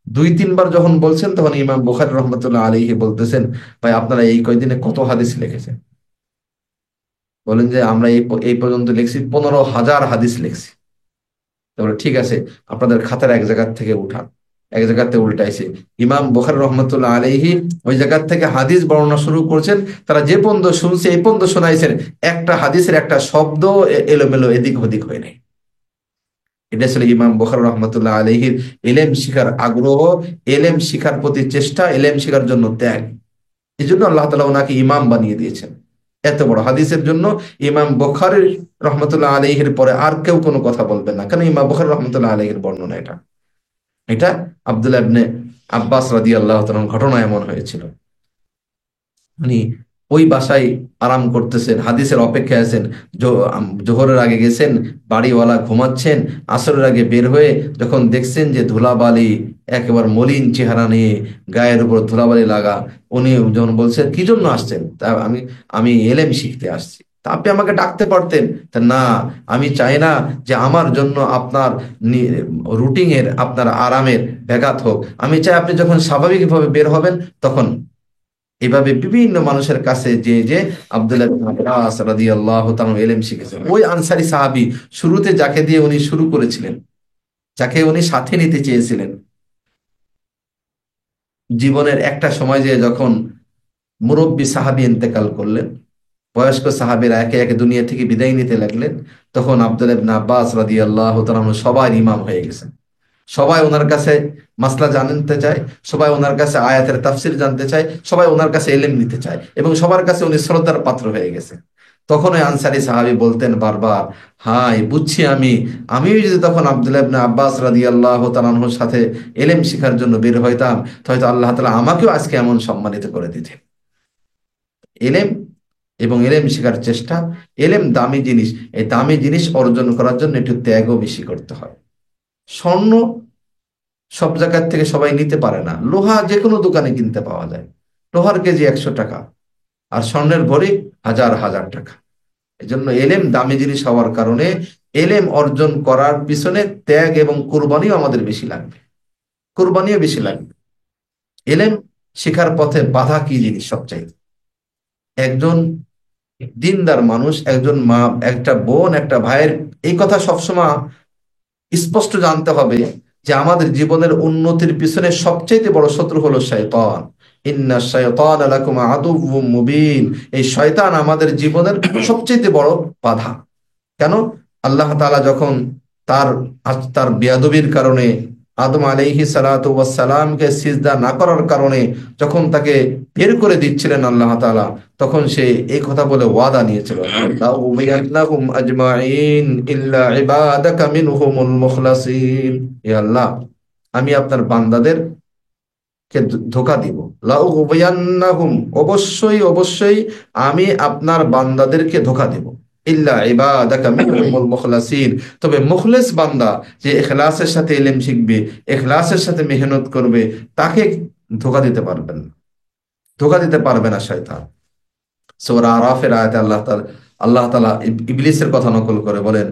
2-3 বার যখন বলছেন, তখন ইমাম বুখারী রহমতুল্লাহ আলাইহি বলতেছেন, ভাই আপনারা এই কয়দিনে কত হাদিস লিখেছেন? বলেন যে আমরা এই পর্যন্ত লিখছি 15,000 হাদিস লিখছি। তারপরে ঠিক আছে, আপনাদের খাতার এক জায়গার থেকে উঠান। এক জায়গাতে উল্টাইছে। ইমাম বুখারী রহমতুল্লাহ আলাইহি ওই জায়গার থেকে হাদিস বর্ণনা শুরু করছেন। তারা যে পর্যন্ত শুনছে এই পর্যন্ত শোনাইছেন, একটা হাদিসের একটা শব্দ এলোমেলো এদিক ওদিক হয় নাই। এটা ছিল ইমাম বুখারী রহমতুল্লাহ আলাইহির ইলম শিখার আগ্রহ, ইলম শিখার প্রতি চেষ্টা, ইলম শিখার জন্য ত্যাগ। এই জন্য আল্লাহ তাআলা ওনাকে ইমাম বানিয়ে দিয়েছেন। এত বড় হাদিসের জন্য ইমাম বুখারী রহমতুল্লাহ আলাইহির পরে আর কেউ কোনো কথা বলবেন না, কেন ইমাম বুখারী রহমতুল্লাহ আলাইহির বর্ণনা এটা। এটা আব্দুল্লাহ ইবনে আব্বাস রাদিয়াল্লাহু তাআলা ঘটনা এমন হয়েছিল। উনি ওই বাসায় আরাম করতেছেন, হাদিসের অপেক্ষায় আছেন। জোহরের আগে গেছেন, বাড়িওয়ালা ঘুমাচ্ছেন। আসরের আগে বের হয়ে যখন দেখছেন যে ধুলাবালি, একেবারে মলিন চেহারা নিয়ে, গায়ের উপর ধুলাবালি লাগা, উনি যখন বলছেন কি জন্য আসছেন, তা আমি আমি এলেম শিখতে আসছি। তা আপনি আমাকে ডাকতে পারতেন। তা না, আমি চাই না যে আমার জন্য আপনার রুটিনের, আপনার আরামের ব্যাঘাত হোক। আমি চাই আপনি যখন স্বাভাবিকভাবে বের হবেন তখন। এভাবে বিভিন্ন মানুষের কাছে যে যে আব্দুল্লাহ ইবনে আব্বাস রাদিয়াল্লাহু তাআলা ইলম শিখেছেন। ওই আনসারী সাহাবী শুরুতে যাকে দিয়ে উনি শুরু করেছিলেন, যাকে উনি সাথে নিতে চেয়েছিলেন, জীবনের একটা সময় যে যখন মুরব্বী সাহাবী ইন্তেকাল করলেন, বয়স্ক সাহাবীরা একে একে দুনিয়া থেকে বিদায় নিতে লাগলেন, তখন আব্দুল্লাহ ইবনে আব্বাস রাদিয়াল্লাহু তাআলা সবার ইমাম হয়ে গেছেন। সবাই ওনার কাছে মাসলা জানতে চায়, সবাই ওনার কাছে আয়াতের তাফসির জানতে চায়, সবাই ওনার কাছে ইলম নিতে চায়, এবং সবার কাছে উনি শ্রদ্ধার পাত্র হয়ে গেছে। তখন ওই আনসারী সাহাবী বলতেন বারবার, হাই বুঝছি, আমিও যদি তখন আব্দুল্লাহ ইবনে আব্বাস রাদিয়াল্লাহু তাআলা আনহুর সাথে ইলম শেখার জন্য বের হইতাম, তো হয়তো আল্লাহ তাআলা আমাকেও আজকে এমন সম্মানিত করে দিতেন। ইলম এবং ইলম শেখার চেষ্টা, ইলম দামি জিনিস। এই দামি জিনিস অর্জন করার জন্য একটু ত্যাগও বেশি করতে হয়। স্বর্ণ সব জায়গার থেকে সবাই নিতে পারে না। লোহা যে কোনো দোকানে কিনতে পাওয়া যায়, লোহার কেজি 100 টাকা, আর স্বর্ণের ভরি হাজার হাজার টাকা। এই জন্য এলেম দামি জিনিস হওয়ার কারণে এলেম অর্জন করার পিছনে ত্যাগ এবং কোরবানিও আমাদের বেশি লাগবে, কোরবানিও বেশি লাগবে। এলেম শেখার পথে বাধা কি জিনিস সবচাইতে? একজন দিনদার মানুষ, একজন মা, একটা বোন, একটা ভাইয়ের এই কথা সবসময় স্পষ্ট জানতে হবে যে আমাদের জীবনের উন্নতির পিছনে সবচেয়ে বড় শত্রু হলো শয়তান। ইন্না শায়তানা লাকুম আদুউম মুবিন। এই শয়তান আমাদের জীবনের সবচেয়ে বড় বাধা। কেন? আল্লাহ তাআলা যখন তার তার বেয়াদবির কারণে আদম আলাইহিস সালাতু ওয়াস সালামকে সিজদা না করার কারণে যখন তাকে বের করে দিচ্ছিলেন আল্লাহ তাআলা, তখন সে এই কথা বলে ওয়াদা নিয়েছিল, লা উযিয়ান্নাহুম আজমাইন ইল্লা ইবাদাকা মিনহুমুল মুখলাসিন। হে আল্লাহ, আমি আপনার বান্দাদের কে ধোঁকা দিব। লা উযিয়ান্নাহুম, অবশ্যই অবশ্যই আমি আপনার বান্দাদেরকে ধোঁকা দেব। ইল্লা ইবাদাকা মিনহুমুল মুখলাসিন, তবে মুখলেস বান্দা, যে ইখলাসের সাথে ইলম শিখবে, ইখলাসের সাথে মেহনত করবে, তাকে ধোঁকা দিতে পারবেন না, ধোঁকা দিতে পারবে না শয়তান। সূরা আরাফের আয়াতে আল্লাহ তাআলা ইবলিসের কথা নকল করে বলেন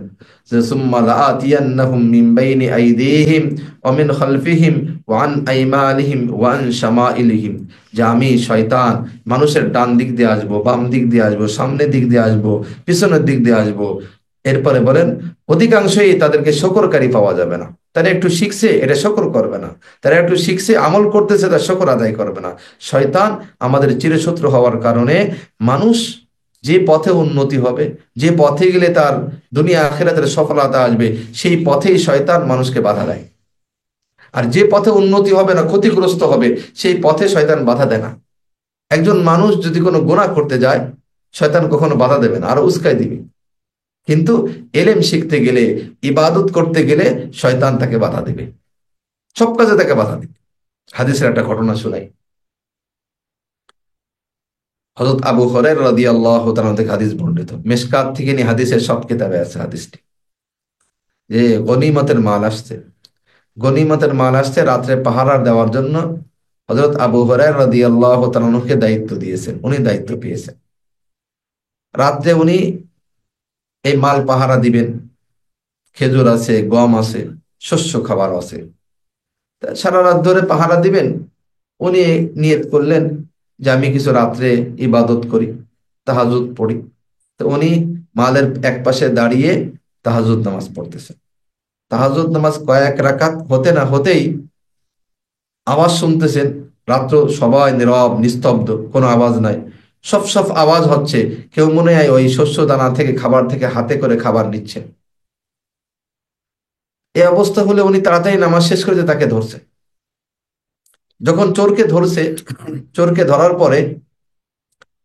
যে সুম্মা লাআতিয়ান্নাহুম মিন বাইনি আইদিহিম ওয়া মিন খালফিহিম ওয়া আন আইমানিহিম ওয়া আন শামাইলিহিম, যে আমি শয়তান মানুষের ডান দিক দিয়ে আসবো, বাম দিক দিয়ে আসবো, সামনের দিক দিয়ে আসবো, পিছনের দিক দিয়ে আসবো। এরপরে বলেন অধিকাংশই তাদেরকে শকরকারী পাওয়া যাবে না। তারা একটু শিখছে, এটা শকর করবে না। তারা একটু শিখছে, আমল করতেছে, তার শকর আদায় করবে না। শয়তান আমাদের চিরশত্রু হওয়ার কারণে মানুষ যে পথে উন্নতি হবে, যে পথে গেলে তার দুনিয়া আখিরাতের সফলতা আসবে, সেই পথেই শয়তান মানুষকে বাধা দেয়। আর যে পথে উন্নতি হবে না, ক্ষতিগ্রস্ত হবে, সেই পথে শয়তান বাধা দেয় না। একজন মানুষ যদি কোনো গুনাহ করতে যায়, শয়তান কখনো বাধা দেবে না, আরো উস্কাই দিবে। কিন্তু এলেম শিখতে গেলে, ইবাদত করতে গেলে শয়তান তাকে বাধা দেবে, সব কাজে তাকে বাধা দিবে। হাদিসের একটা ঘটনা শোনাই। হযরত আবু হুরায়রা রাদিয়াল্লাহু তাআলা থেকে হাদিস বর্ণিত, মিশকাত থেকে নিয়ে হাদিসের সব কিতাবে আছে হাদিসটি, যে গনিমতের মাল আসছে, গনিমতের মাল আসছে, রাত্রে পাহারা দেওয়ার জন্য হযরত আবু হুরায়রা রাদিয়াল্লাহু তাআলাকে দায়িত্ব দিয়েছেন, উনি দায়িত্ব পেয়েছেন। রাত্রে উনি এই মাল পাহারা দিবেন, খেজুর আছে, গম আছে, শস্য খাবার আছে, তা সারা রাত ধরে পাহারা দিবেন। উনি নিয়ত করলেন যে আমি কিছু রাত্রে ইবাদত করি, তাহাজ্জুদ পড়ি। তো উনি মালের এক পাশে দাঁড়িয়ে তাহাজ্জুদ নামাজ পড়তেছেন। তাহাজ্জুদ নামাজ কয়েক রাকাত হতে না হতেই আওয়াজ শুনতেছেন। রাত্র সবাই নীরব, নিস্তব্ধ, কোনো আওয়াজ নাই। সব সব আওয়াজ হচ্ছে, কেউ মনে হয় ওই শস্য দানা থেকে, খাবার থেকে হাতে করে খাবার নিচ্ছেন। এই অবস্থা হলে উনি তাড়াতাড়ি নামাজ শেষ করে তাকে ধরছে। যখন চোরকে ধরছে, চোরকে ধরার পরে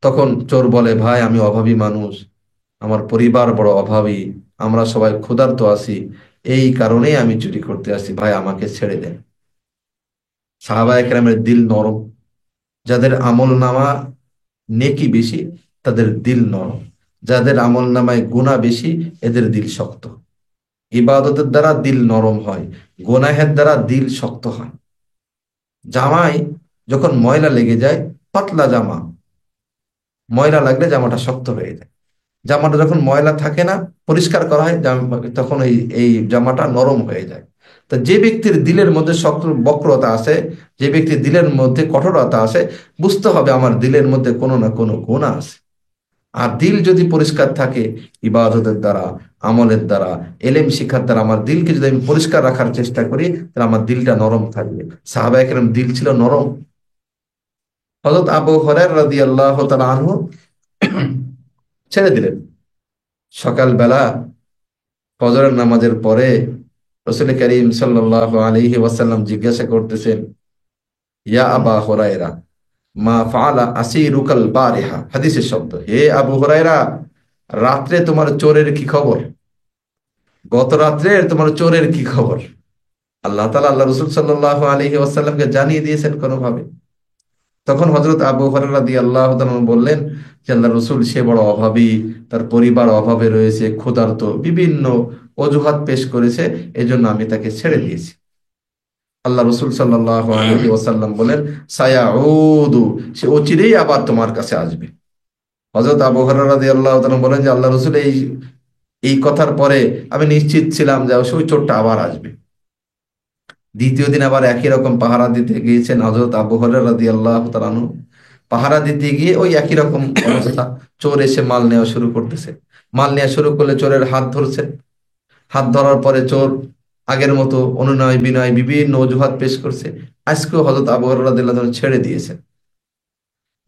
তখন চোর বলে, ভাই আমি অভাবী মানুষ, আমার পরিবার বড় অভাবী, আমরা সবাই ক্ষুধার্ত আছি, এই কারণেই আমি চুরি করতে আসি, ভাই আমাকে ছেড়ে দেন। সাহাবায়ে কেরামের দিল নরম, যাদের আমল নামা নেকি বেশি তাদের দিল নরম, যাদের আমল নামায় গুনাহ বেশি এদের দিল শক্ত। ইবাদতের দ্বারা দিল নরম হয়, গুনাহের দ্বারা দিল শক্ত হয়। জামায় যখন ময়লা লেগে যায়, পাতলা জামা ময়লা লাগলে জামাটা শক্ত হয়ে যায়। জামাটা যখন ময়লা থাকে না, পরিষ্কার করা হয় তখন এই এই জামাটা নরম হয়ে যায়। তো যে ব্যক্তির দিলের মধ্যে শক্ত বক্রতা আছে, যে ব্যক্তির দিলের মধ্যে কঠোরতা আছে, বুঝতে হবে আমার দিলের মধ্যে কোনো না কোনো গুনাহ আছে। আর দিল যদি পরিষ্কার থাকে, ইবাদতের দ্বারা, আমলের দ্বারা, এলেম শিক্ষার দ্বারা আমার দিলকে যদি আমি পরিষ্কার রাখার চেষ্টা করি, তাহলে আমার দিলটা নরম থাকবে। সাহাবায়ে কেরাম দিল ছিল নরম। হযরত আবু হুরায়রা রাদিয়াল্লাহু তাআলা আনহু ছেড়ে দিলেন। সকালবেলা ফজরের নামাজের পরে রাসূল করিম সাল্লাল্লাহু আলাইহি ওয়াসাল্লাম জিজ্ঞাসা করতেছেন, ইয়া আবা হুরায়রা মা ফাআলা আসিরুকাল বারিহা, হাদিসের শব্দ, হে আবু হুরায়রা, রাত্রে তোমার চোরের কি খবর? গত রাত্রে তোমার চোরের কি খবর? আল্লাহ তাআলা আল্লাহ রাসূল সাল্লাল্লাহু আলাইহি ওয়াসাল্লামকে জানিয়ে দিয়েছেন কোনোভাবে। তখন হযরত আবু হুরায়রা রাদিয়াল্লাহু তাআলা বললেন যে আল্লাহর রাসূল সে বড় অভাবী, তার পরিবার অভাবে রয়েছে, ক্ষুধার্ত, বিভিন্ন অজুহাত পেশ করেছে, এজন্য আমি তাকে ছেড়ে দিয়েছি। আল্লাহ রাসূল সাল্লাল্লাহু আলাইহি ওয়াসাল্লাম বলেন, সায়াউদু, সে অচিরেই আবার তোমার কাছে আসবে। হযরত আবু হুরায়রা রাদিয়াল্লাহু তাআলা বলেন যে আল্লাহ রাসূল এই এই কথার পরে আমি নিশ্চিত ছিলাম যে ওই চোরটা আবার আসবে। দ্বিতীয় দিন আবার একই রকম পাহারা দিতে গিয়েছেন হযরত আবু হুরায়রা রাদিয়াল্লাহু তাআলা আনহু। পাহারা দিতে গিয়ে ওই একই রকম অবস্থা, চোর এসে মাল নেওয়া শুরু করতেছে। মাল নেওয়া শুরু করলে চোরের হাত ধরছেন। হাত ধরার পরে চোর আগের মতো অনুনয় বিনয় বিভিন্ন অজুহাত পেশ করছে। আজকেও হযরত আবু হুরায়রা রাদিয়াল্লাহু তাআলা ছেড়ে দিয়েছেন।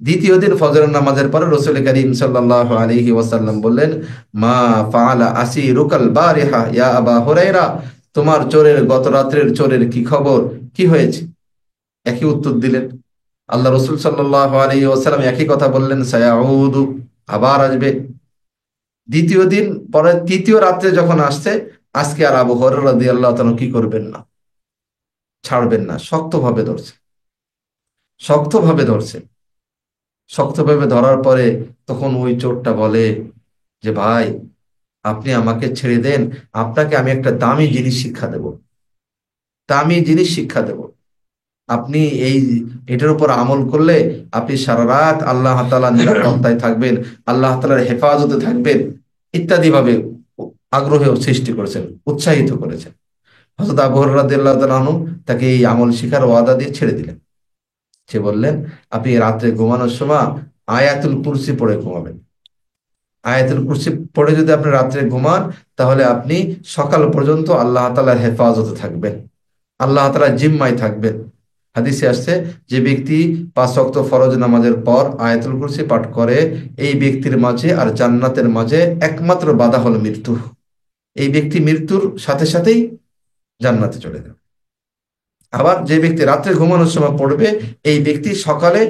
দ্বিতীয় দিন ফজরের নামাজের পরে রাসূল করিম সাল্লাল্লাহু আলাইহি ওয়াসাল্লাম বললেন, মা ফাআলা আসিরুকাল বারিহা ইয়া আবা হুরায়রা, তোমার চোরের, গত রাত্রের চোরের কি খবর, কি হয়েছে? একই উত্তর দিলেন। আল্লাহ রাসূল সাল্লাল্লাহু আলাইহি ওয়াসাল্লাম একই কথা বললেন, সায়াউদু, আবার আসবে। দ্বিতীয় দিন পরে তৃতীয় রাত্রে যখন আসছে, আজকে আর আবু হুরায়রা রাদিয়াল্লাহু তাআলা কি করবেন না, ছাড়বেন না, শক্তভাবে ধরছে, শক্তভাবে ধরছে। শক্তভাবে ধরার পরে তখন ওই চোরটা বলে যে ভাই, আপনি আমাকে ছেড়ে দেন, আপনাকে আমি একটা দামি জিনিস শিক্ষা দেব, দামি জিনিস শিক্ষা দেব। আপনি এই এটার উপর আমল করলে আপনি সারা রাত আল্লাহ তাআলার নিরাপত্তায় থাকবেন, আল্লাহ তাআলার হেফাজতে থাকবেন, ইত্যাদি ভাবে আগ্রহ সৃষ্টি করেছেন, উৎসাহিত করেছেন। হযরত আবু হুরায়রা রাদিয়াল্লাহু তাআলা আনহু তাকে এই আমল শিখার ওয়াদা দিয়ে ছেড়ে দিলেন। সে বললেন, আপনি রাত্রে ঘুমানোর সময় আয়াতুল কুরসি পড়ে ঘুমাবেন। আয়াতুল কুরসি পড়ে যদি আপনি রাত্রে ঘুমান, তাহলে আপনি সকাল পর্যন্ত আল্লাহ তাআলার হেফাজতে থাকবেন, আল্লাহ তাআলার জিম্মায় থাকবেন। হাদিসে আসছে, যে ব্যক্তি 5 ওয়াক্ত ফরজ নামাজের পর আয়াতুল কুরসি পাঠ করে, এই ব্যক্তির মাঝে আর জান্নাতের মাঝে একমাত্র বাধা হলো মৃত্যু। এই ব্যক্তি মৃত্যুর সাথে সাথেই জান্নাতে চলে যাবে। আবার যে ব্যক্তি রাত্রে ঘুমানোর সময় পড়বে, এই ব্যক্তি সকালে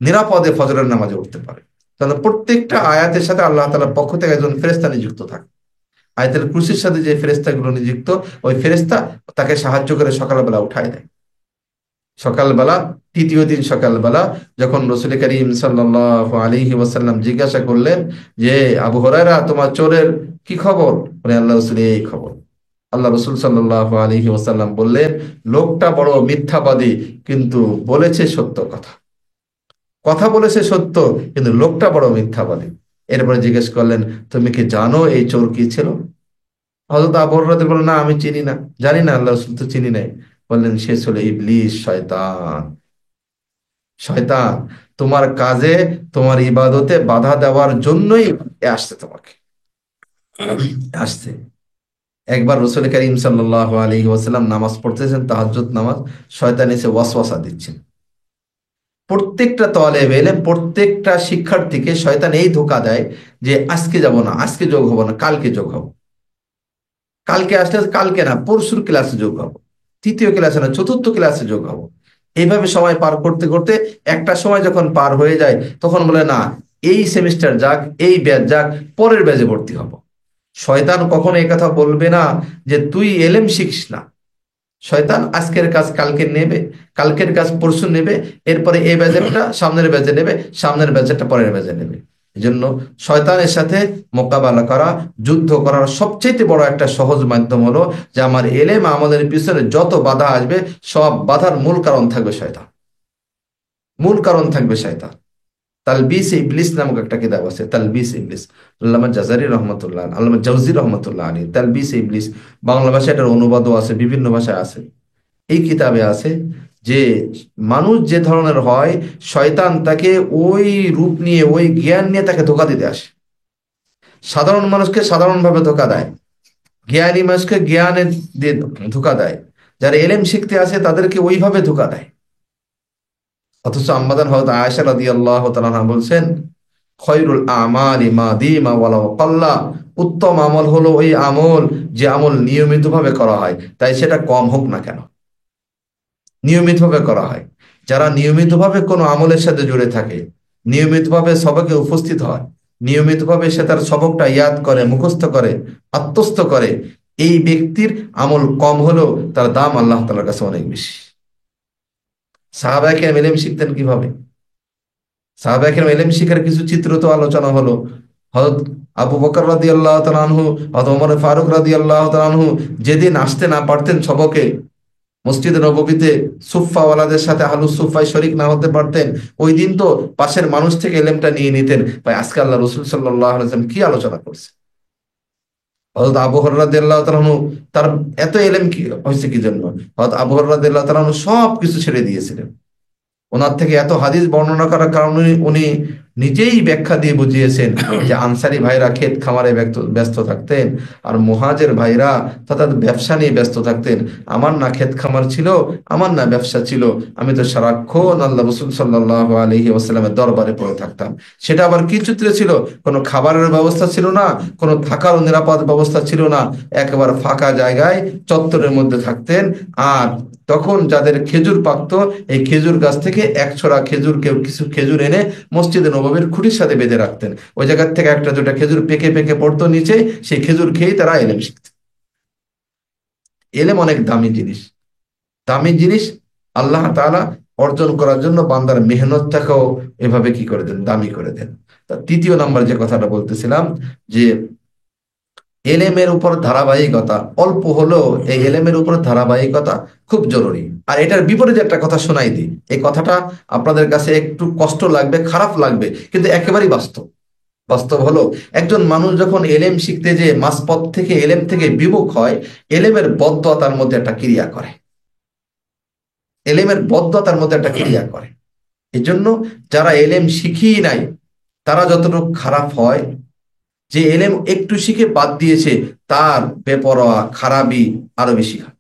নিরাপদে ফজরের নামাজে উঠতে পারে। তাহলে প্রত্যেকটা আয়াতের সাথে আল্লাহ তাআলার পক্ষ থেকে একজন ফেরেশতা নিযুক্ত থাকে। আয়াতুল কুরসির সাথে যে ফেরেশতাগুলো নিযুক্ত, ওই ফেরেশতা তাকে সাহায্য করে সকালবেলা উঠায় দেয়। সকালবেলা, তৃতীয় দিন সকালবেলা যখন রাসূল করিম সাল্লাল্লাহু আলাইহি ওয়াসাল্লাম জিজ্ঞাসা করলেন যে আবু হুরায়রা, তোমার চোরের কি খবর? বলে আল্লাহ রাসূল এই খবর। আল্লাহ রাসূল সাল্লাল্লাহু আলাইহি ওয়াসাল্লাম বললেন, লোকটা বড় মিথ্যাবাদী, কিন্তু বলেছে সত্য কথা, কথা বলেছে সত্য, কিন্তু লোকটা বড় মিথ্যাবাদী। এরপরে জিজ্ঞেস করলেন, তুমি কি জানো এই চোর কি ছিল? হযরত আবু হুরায়রা বললেন, না আমি চিনি না, জানি না আল্লাহ রাসূল, তো চিনি নাই। বললেন, সে ছিল ইবলিস, শয়তান। শয়তান তোমার কাজে, তোমার ইবাদতে বাধা দেওয়ার জন্যই এ আসছে, তোমাকে আসছে। একবার রাসূল করিম সাল্লাল্লাহু আলাইহি ওয়াসাল্লাম নামাজ পড়তেছেন, তাহাজ্জুদ নামাজ, শয়তান এসে ওয়াসওয়াসা দিচ্ছেন। প্রত্যেকটা তলেব ইলম, প্রত্যেকটা শিক্ষার্থীকে শয়তান এই ধোঁকা দেয় যে আজকে যাব না, আজকে যোগ হবো না, কালকে যোগ হবো, কালকে আসলে কালকে না পরশুর ক্লাসে যোগ হবো, তৃতীয় ক্লাসে না চতুর্থ ক্লাসে যোগ হবো। এইভাবে সময় পার করতে করতে একটা সময় যখন পার হয়ে যায়, তখন বলে না, এই সেমিস্টার যাক, এই ব্যাচ যাক, পরের ব্যাচে ভর্তি হব। শয়তান কখনো এই কথা বলবে না যে তুই এলেম শিখিস না। শয়তান আজকের কাজ কালকে নেবে, কালকের কাজ পরশু নেবে, এরপরে এই ব্যাজেটটা সামনের ব্যাজে নেবে, সামনের ব্যাজেটটা পরের ব্যাজে নেবে। এই জন্য শয়তানের সাথে মোকাবেলা করা, যুদ্ধ করার সবচেয়ে বড় একটা সহজ মাধ্যম হলো যে আমার এলেম আমাদের পিছনে যত বাধা আসবে সব বাধার মূল কারণ থাকবে শয়তান, মূল কারণ থাকবে শয়তান। তালবিস ইবলিস নামক একটা কিতাব আছে, তালবিস ইবলিস, আল্লামা জাজারি রহমতুল্লাহ, আল্লামা জাওজি রহমতুল্লাহ আলী, তালবিস ইবলিস। বাংলা ভাষায় এটার অনুবাদও আছে, বিভিন্ন ভাষায় আছে। এই কিতাবে আছে যে মানুষ যে ধরনের হয়, শয়তান তাকে ওই রূপ নিয়ে, ওই জ্ঞান নিয়ে তাকে ধোঁকা দিতে আসে। সাধারণ মানুষকে সাধারণভাবে ধোঁকা দেয়, জ্ঞানী মানুষকে জ্ঞানে দিয়ে ধোঁকা দেয়, যারা এলেম শিখতে আসে তাদেরকে ওইভাবে ধোঁকা দেয়। অথচ আম্মাদান হযরত আয়েশা রাদিয়াল্লাহু তাআলা আনহা বলছেন, খয়রুল আমালি মা দিমা ওয়ালাউ কাল্লা, উত্তম আমল হলো ওই আমল যে আমল নিয়মিতভাবে করা হয়, তাই সেটা কম হোক না কেন, নিয়মিতভাবে করা হয়। যারা নিয়মিতভাবে কোনো আমলের সাথে জুড়ে থাকে, নিয়মিতভাবে সবকে উপস্থিত হয়, নিয়মিতভাবে সে তার সবকটা ইয়াদ করে, মুখস্থ করে, আত্মস্থ করে, এই ব্যক্তির আমল কম হলেও তার দাম আল্লাহ তাআলার কাছে অনেক বেশি। সাহাবায়ে কেরাম ইলম শিখতেন কিভাবে? সাহাবায়ে কেরাম ইলম শিখার কিছু চিত্র তো আলোচনা হলো। হযরত আবু বকর রাদিয়াল্লাহু তাআলা আনহু, হযরত ওমর ফারুক রাদিয়াল্লাহু তাআলা আনহু যেদিন আসতে না পারতেন সবকে, মসজিদে নববীতে সুফফাওয়ালাদের সাথে আহলুস সুফফায় শরীক না হতে পারতেন, ওই দিন তো পাশের মানুষ থেকে ইলমটা নিয়ে নিতেন। ভাই আজকে আল্লাহ রাসূল সাল্লাল্লাহু আলাইহি ওয়াসাল্লাম কি আলোচনা করছে! হযরত আবু হুরায়রা রাদিয়াল্লাহু তাআলা আনহু, তার এত ইলম কি হয়েছে কি জন্য? হযরত আবু হুরায়রা রাদিয়াল্লাহু তাআলা আনহু সব কিছু ছেড়ে দিয়েছিলেন। ওনার থেকে এত হাদিস বর্ণনা করার কারণে উনি নিজেই ব্যাখ্যা দিয়ে বুঝিয়েছেন যে আনসারী ভাইরা ক্ষেত খামারে ব্যস্ত থাকতেন, আর মুহাজির ভাইরা তথা ব্যবসা নিয়ে ব্যস্ত থাকতেন। আমার না ক্ষেত খামার ছিল, আমার না ব্যবসা ছিল, আমি তো সারাক্ষণ আল্লাহ রাসূল সাল্লাল্লাহু আলাইহি ওয়াসাল্লামের দরবারে পড়ে থাকতাম। সেটা আবার কি চিত্রে ছিল? কোনো খাবারের ব্যবস্থা ছিল না, কোনো থাকার নিরাপদ ব্যবস্থা ছিল না, একেবারে ফাঁকা জায়গায় চত্বরের মধ্যে থাকতেন। আর তখন যাদের খেজুর পাকতো, এই খেজুর গাছ থেকে এক ছড়া খেজুর, কেউ কিছু খেজুর এনে মসজিদে নববীর খুঁটির সাথে বেঁধে রাখতেন। ওই জায়গার থেকে একটা দুটা খেজুর পেকে পেকে পড়তো নিচে, সেই খেজুর খেয়েই তারা এলেম শিখতেন। এলেম অনেক দামি জিনিস, দামি জিনিস। আল্লাহ তাআলা অর্জন করার জন্য বান্দার মেহনতটাকেও এভাবে কি করে দেন, দামি করে দেন। তা তৃতীয় নাম্বার যে কথাটা বলতেছিলাম, যে এলেমের উপর ধারাবাহিকতা, অল্প হলেও এই এলেমের উপর ধারাবাহিকতা খুব জরুরি। আর এটার বিপরীতে একটা কথা শোনাই দিই, এই কথাটা আপনাদের কাছে একটু কষ্ট লাগবে, খারাপ লাগবে, কিন্তু একেবারেই বাস্তব। বাস্তব হলো, একজন মানুষ যখন এলেম শিখতে যে মাঝপথ থেকে এলেম থেকে বিমুখ হয়, এলেমের বদদোয়া তার মধ্যে একটা ক্রিয়া করে, এলেমের বদদোয়া তার মধ্যে একটা ক্রিয়া করে। এই জন্য যারা এলেম শিখিই নাই তারা যতটুকু খারাপ হয়, যে এলেম একটু শিখে বাদ দিয়েছে তার বেপরোয়া খারাপই আরো বেশি হয়।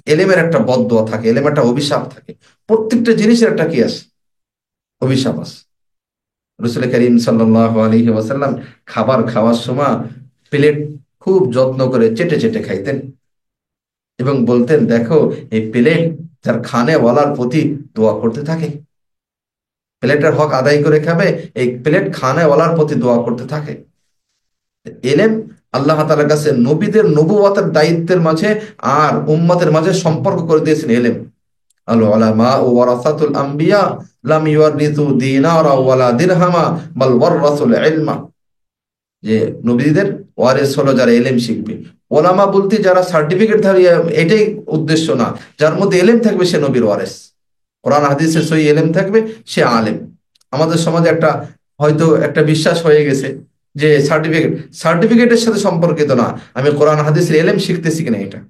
এলেমের একটা বদদোয়া থাকে, এলেমের একটা অভিশাপ থাকে, প্রত্যেকটা জিনিসের একটা কি আছে, অভিশাপ আছে। রাসূল করিম সাল্লাল্লাহু আলাইহি ওয়াসাল্লাম খাবার খাওয়ার সময় প্লেট খুব যত্ন করে চেটে চেটে খাইতেন এবং বলতেন, দেখো এই প্লেট যার খানে ওয়ালার প্রতি দোয়া করতে থাকে, প্লেটের হক আদায় করে খাবে, এই প্লেট খানে ওয়ালার প্রতি দোয়া করতে থাকে। এলেম আল্লাহ তাআলার কাছে নবীদের নবুয়তের দায়িত্বের মাঝে আর উম্মতের মাঝে সম্পর্ক করে দিয়েছেন এলেম। আল উলামা ওয়ারাসাতুল আম্বিয়া লাম ইউরিথু দিনারা ওয়ালা দিরহামা বাল ওয়ারাসুল ইলমা, যে নবীদের ওয়ারিস হলো যারা এলেম শিখবে। ওলামা বলতে যারা সার্টিফিকেটধারী, এটাই উদ্দেশ্য না, যার মধ্যে এলেম থাকবে সে নবীর ওয়ারিস, কোরআন হাদিসের সহি এলেম থাকবে সে আলেম। আমাদের সমাজে একটা হয়তো একটা বিশ্বাস হয়ে গেছে যে সার্টিফিকেটের সাথে সম্পর্কিত না, আমি কোরআন হাদিসের এলেম শিখতেছি কিনা এটা।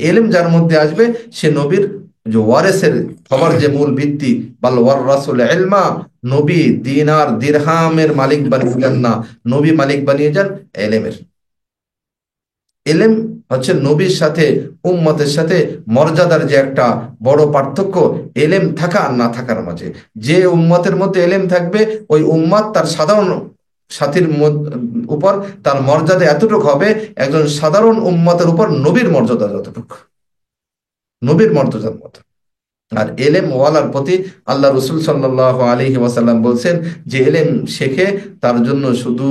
এলেম যার মধ্যে আসবে সে নবীর যে ওয়ারেসের হবার যে মূল ভিত্তি, বাল ওয়ারাসুল ইলমা, নবী দিনার দিরহামের মালিক বানিয়ে যান না, নবী মালিক বানিয়ে যান এলেমের। এলেম হচ্ছে নবীর সাথে উম্মতের সাথে মর্যাদার যে একটা বড় পার্থক্য এলেম থাকা আর না থাকার মাঝে। যে উম্মতের মধ্যে এলেম থাকবে ওই উম্মত তার সাধারণ সাথীর উপর তার মর্যাদা এতটুকু হবে, একজন সাধারণ উম্মতের উপর নবীর মর্যাদা যতটুকু, নবীর মর্যাদার মতো। আর এলেম ওয়ালার প্রতি আল্লাহ রাসূল সাল্লাল্লাহু আলাইহি ওয়াসাল্লাম বলছেন যে এলেম শেখে তার জন্য শুধু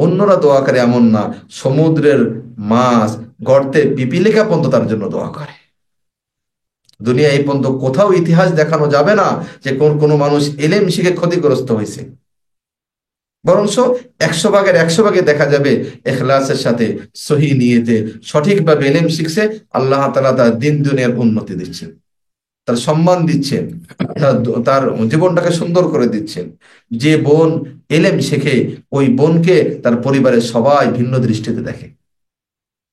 অন্যরা দোয়া করে এমন না, সমুদ্রের মাছ গর্তে পিপিলিকা পর্যন্ত তার জন্য দোয়া করে। দুনিয়া এই পর্যন্ত কোথাও ইতিহাস দেখানো যাবে না যে কোনো মানুষ এলেম শিখে ক্ষতিগ্রস্ত হয়েছে। বরঞ্চ 100 ভাগের 100 ভাগে দেখা যাবে এখলাসের সাথে, সহি নিয়তে সঠিকভাবে এলেম শিখছে, আল্লাহ তাআলা তার দিন দুনিয়ার উন্নতি দিচ্ছেন, তার সম্মান দিচ্ছেন, তার জীবনটাকে সুন্দর করে দিচ্ছেন। যে বোন এলেম শেখে ওই বোনকে তার পরিবারের সবাই ভিন্ন দৃষ্টিতে দেখে,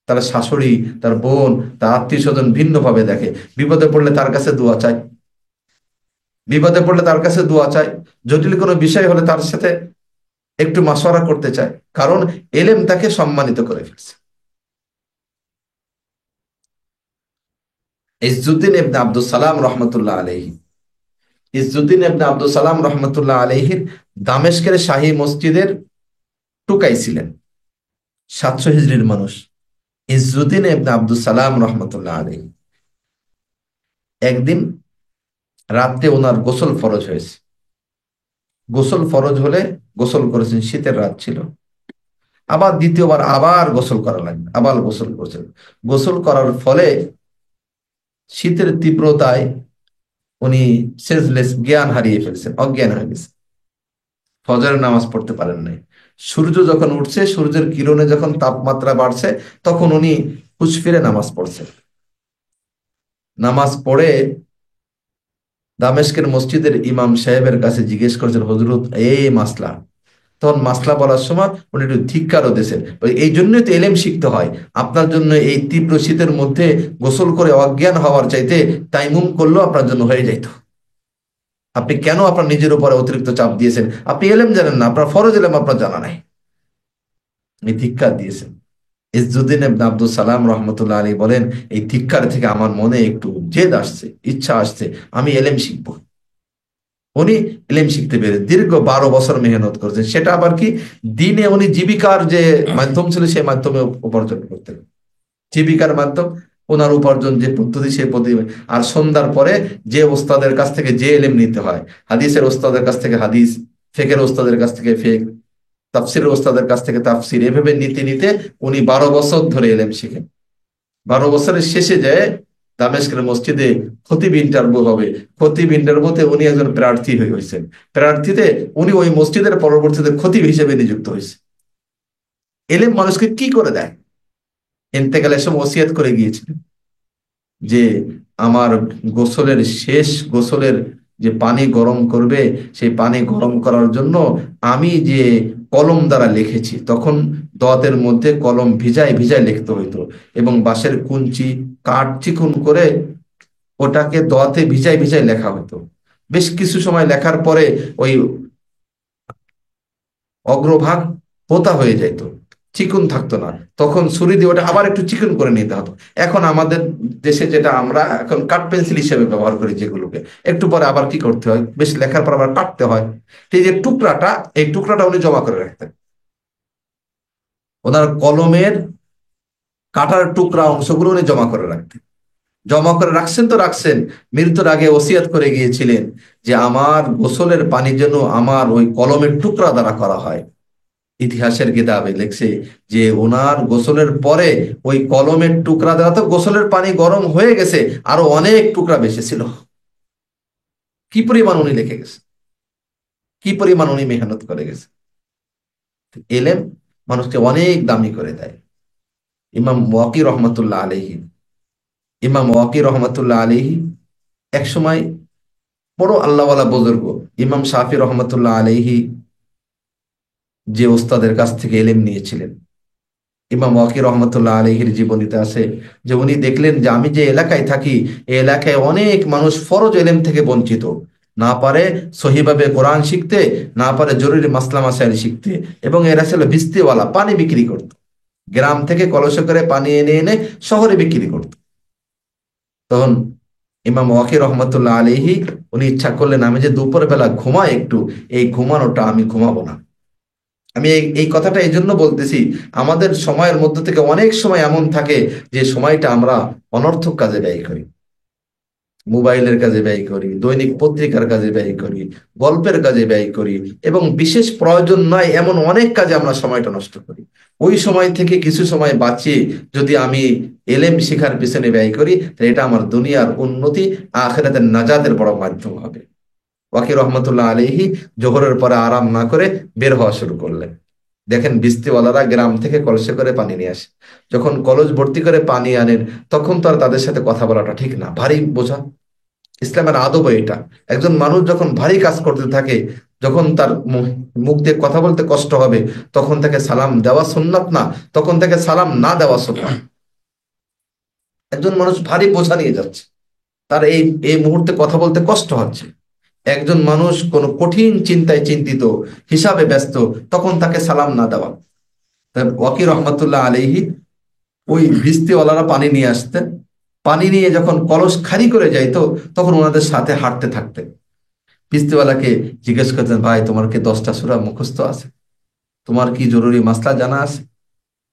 তার শাশুড়ি, তার বোন, তার আত্মীয় স্বজন ভিন্নভাবে দেখে। বিপদে পড়লে তার কাছে দোয়া চায়, বিপদে পড়লে তার কাছে দোয়া চায়, জটিল কোনো বিষয় হলে তার সাথে একটু মাশওয়ারা করতে চায়, কারণ এলেম তাকে সম্মানিত করে ফেলছে। ইজ্জুদ্দিন ইবনে আব্দুস সালাম রহমতুল্লাহ আলাইহি, ইজ্জুদ্দিন ইবনে আব্দুস সালাম রহমতুল্লাহ আলাইহির দামেস্কের শাহী মসজিদের টুকাই ছিলেন, 700 হিজরির মানুষ ইজ্জুদ্দিন ইবনে আব্দুস সালাম রহমতুল্লাহ আলাইহি। একদিন রাত্রে ওনার গোসল ফরজ হয়েছে, গোসল ফরজ হলে গোসল করেছেন, শীতের রাত ছিল, আবার দ্বিতীয়বার আবার গোসল করা লাগবে, আবার গোসল করছেন। গোসল করার ফলে শীতের তীব্রতায় উনি সেন্সলেস, জ্ঞান হারিয়ে ফেলছেন, অজ্ঞান হয়ে গেছে, ফজরের নামাজ পড়তে পারেন নাই। সূর্য যখন উঠছে, সূর্যের কিরণে যখন তাপমাত্রা বাড়ছে, তখন উনি হুঁশ ফিরে নামাজ পড়ছেন। নামাজ পড়ে দামেস্কের মসজিদের ইমাম সাহেবের কাছে জিজ্ঞেস করেছেন, হজরত এই মাসলা। তখন মাসলা বলার সময় উনি একটু ধিক্কারও দিয়েছেন, এই জন্যই তো এলেম শিখতে হয়, আপনার জন্য এই তীব্র শীতের মধ্যে গোসল করে অজ্ঞান হওয়ার চাইতে তাইমুম করলেও আপনার জন্য হয়ে যাইত। আপনি কেন আপনার নিজের উপরে অতিরিক্ত চাপ দিয়েছেন? আপনি এলেম জানেন না, আপনার ফরজ এলেম আপনার জানা নাই, এই ধিক্কার দিয়েছেন। ইজ্জুদ্দিন ইবনে আব্দুস সালাম রহমতুল্লাহ আলাইহি বলেন, এই ধিক্কার থেকে আমার মনে একটু জেদ আসছে, ইচ্ছা আসছে, আমি এলেম শিখবো। উনি এলেম শিখতে পেরে দীর্ঘ 12 বছর মেহনত করছেন। সেটা আবার কি, দিনে উনি জীবিকার যে মাধ্যম ছিল সেই মাধ্যমে উপার্জন করতেন, জীবিকার মাধ্যম, ওনার উপার্জন যে পদ্ধতি সেই পদ্ধতি। আর সন্ধ্যার পরে যে ওস্তাদের কাছ থেকে যে এলেম নিতে হয়, হাদিসের ওস্তাদের কাছ থেকে হাদিস, ফেকের ওস্তাদের কাছ থেকে ফেক, তাফসিরের ওস্তাদের কাছ থেকে তাফসির, এভাবে নিতে নিতে উনি 12 বছর ধরে এলেম শিখেন। 12 বছরের শেষে যায় দামেস্কের মসজিদে খতিব ইন্টারভিউ হবে, খতিব ইন্টারভিউতে উনি একজন প্রার্থী হয়ে হয়েছেন, প্রার্থীতে উনি ওই মসজিদের পরবর্তীতে খতিব হিসেবে নিযুক্ত হয়েছে। এলেম মানুষকে কি করে দেয়। ইন্তেকালের সময় ওসিয়ত করে গিয়েছিলেন যে আমার গোসলের শেষ গোসলের যে পানি গরম করবে, সেই পানি গরম করার জন্য আমি যে কলম দ্বারা লিখেছি, তখন দোয়াতের মধ্যে কলম ভিজায় ভিজায় লিখতে হইতো, এবং বাঁশের কুঞ্চি কাঠ চিকুন করে ওটাকে দোয়াতে ভিজায় ভিজায় লেখা হতো। বেশ কিছু সময় লেখার পরে ওই অগ্রভাগ পোতা হয়ে যাইতো, চিকন থাকতো না, তখন ছুরি দিয়ে ওটা আবার একটু চিকন করে নিতে হতো। এখন আমাদের দেশে যেটা আমরা এখন কাঠ পেন্সিল হিসেবে ব্যবহার করি যেগুলোকে, একটু পরে আবার কি করতে হয়, বেশ লেখার পর আবার কাটতে হয়। এই যে টুকরাটা, এই টুকরাটা উনি জমা করে রাখতেন, ওনার কলমের কাটার টুকরা অংশগুলো উনি জমা করে রাখতেন। জমা করে রাখছেন তো রাখছেন, মৃত্যুর আগে ওসিয়ত করে গিয়েছিলেন যে আমার গোসলের পানি যেন আমার ওই কলমের টুকরা দ্বারা করা হয়। ইতিহাসের কিতাবে লেখছে যে ওনার গোসলের পরে ওই কলমের টুকরা দেওয়া, তো গোসলের পানি গরম হয়ে গেছে, আরো অনেক টুকরা বেঁচে ছিল। কি পরিমাণ উনি লিখে গেছে, কি পরিমাণ উনি মেহনত করে গেছে। এলেম মানুষকে অনেক দামি করে দেয়। ইমাম ওয়াকি রহমতুল্লাহ আলাইহি, ইমাম ওয়াকি রহমতুল্লাহ আলাইহি এক সময় বড় আল্লাহওয়ালা বুজুর্গ ইমাম শাফি রহমতুল্লাহ আলাইহি যে ওস্তাদের কাছ থেকে এলেম নিয়েছিলেন, ইমাম ওয়াকি রহমতুল্লাহ আলাইহির জীবনীতে আছে যে উনি দেখলেন যে আমি যে এলাকায় থাকি, এই এলাকায় অনেক মানুষ ফরজ এলেম থেকে বঞ্চিত, না পারে সহিভাবে কোরআন শিখতে, না পারে জরুরি মাসলা মাসাইল শিখতে, এবং এরা ছিল ভিস্তিওয়ালা, পানি বিক্রি করত, গ্রাম থেকে কলসে করে পানি এনে এনে শহরে বিক্রি করত। তখন ইমাম ওয়াকি রহমতুল্লাহ আলাইহি উনি ইচ্ছা করলেন, আমি যে দুপুর বেলা ঘুমাই একটু, এই ঘুমানোটা আমি ঘুমাবো না। আমি এই কথাটা এই জন্য বলতেছি, আমাদের সময়ের মধ্যে থেকে অনেক সময় এমন থাকে যে সময়টা আমরা অনর্থক কাজে ব্যয় করি। মোবাইলের কাজে ব্যয় করি, দৈনিক পত্রিকার কাজে ব্যয় করি, গল্পের কাজে ব্যয় করি, এবং বিশেষ প্রয়োজন নয় এমন অনেক কাজে আমরা সময়টা নষ্ট করি। ওই সময় থেকে কিছু সময় বাঁচিয়ে যদি আমি এলেম শিখার পিছনে ব্যয় করি, তাহলে এটা আমার দুনিয়ার উন্নতি, আখিরাতের নাজাতের বড় মাধ্যম হবে। ওয়াকি রহমতুল্লাহ আলাইহি জোহরের পরে আরাম না করে বের হওয়া শুরু করলেন। দেখেন বৃষ্টিওয়ালারা গ্রাম থেকে কলসে করে পানি নিয়ে আসে, যখন কলস ভর্তি করে পানি আনেন তখন তো আর তাদের সাথে কথা বলাটা ঠিক না, ভারী বোঝা। ইসলামের আদব এটা। একজন মানুষ যখন ভারী কাজ করতে থাকে, যখন তার মুখ দিয়ে কথা বলতে কষ্ট হবে, তখন তাকে সালাম দেওয়া সুন্নাত না, তখন তাকে সালাম না দেওয়া সুন্নাত। একজন মানুষ ভারী বোঝা নিয়ে যাচ্ছে, তার এই এই মুহূর্তে কথা বলতে কষ্ট হচ্ছে। একজন মানুষ কোনো কঠিন চিন্তায় চিন্তিত, হিসাবে ব্যস্ত, তখন তাকে সালাম না দেওয়া। তাই ওয়াকি রহমতুল্লাহ আলাইহি ওই ভিস্তিওয়ালারা পানি নিয়ে আসতেন, পানি নিয়ে যখন কলস খালি করে যাইতো তখন ওনাদের সাথে হাঁটতে থাকতেন। ভিস্তিওয়ালাকে জিজ্ঞেস করতেন, ভাই তোমার কি 10টা সূরা মুখস্থ আছে? তোমার কি জরুরি মাসলা জানা আছে?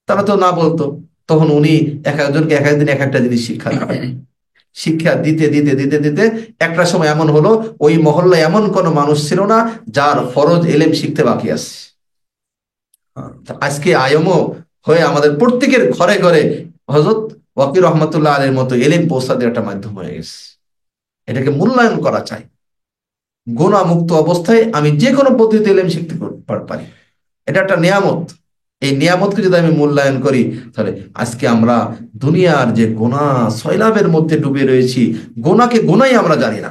তারা তো না বলতো। তখন উনি এক একজনকে এক একদিন এক একটা জিনিস শিক্ষা দিতেন। শিক্ষা দিতে দিতে দিতে দিতে একটা সময় এমন হলো, ওই মহল্লায় এমন কোনো মানুষ ছিল না যার ফরজ এলেম শিখতে বাকি আছে। আজকে আয়মও হয়ে আমাদের প্রত্যেকের ঘরে ঘরে হযরত ওয়াকি রহমতুল্লাহ আলীর মতো এলেম পৌঁছা দেওয়ার একটা মাধ্যম হয়ে গেছে। এটাকে মূল্যায়ন করা চাই। গুনাহ মুক্ত অবস্থায় আমি যে কোনো পদ্ধতিতে এলেম শিখতে পারি, এটা একটা নিয়ামত। এই নিয়ামতকে যদি আমি মূল্যায়ন করি, তাহলে আজকে আমরা দুনিয়ার যে গুনাহ সয়লাবের মধ্যে ডুবে রয়েছি, গুনাহকে গুনাহই আমরা জানি না।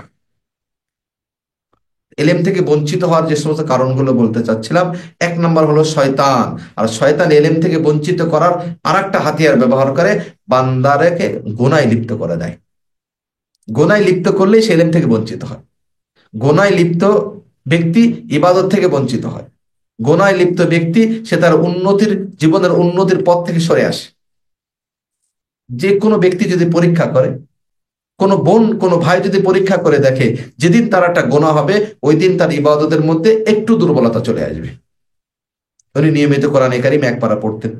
এলেম থেকে বঞ্চিত হওয়ার যে সমস্ত কারণগুলো বলতে চাচ্ছিলাম, 1 নম্বর হলো শয়তান। আর শয়তান এলেম থেকে বঞ্চিত করার আর একটা হাতিয়ার ব্যবহার করে, বান্দারেকে গুনায় লিপ্ত করে দেয়। গুনায় লিপ্ত করলেই সে এলেম থেকে বঞ্চিত হয়। গুনায় লিপ্ত ব্যক্তি ইবাদত থেকে বঞ্চিত হয়। গুনায় লিপ্ত ব্যক্তি সে তার উন্নতির, জীবনের উন্নতির পথ থেকে সরে আসে। যে কোনো ব্যক্তি যদি পরীক্ষা করে, কোনো বোন কোনো ভাই যদি পরীক্ষা করে দেখে, যেদিন তার একটা গুনাহ হবে ওই দিন তার ইবাদতের মধ্যে একটু দুর্বলতা চলে আসবে। উনি নিয়মিত কোরআনে কারিম 1 পারা পড়তেন,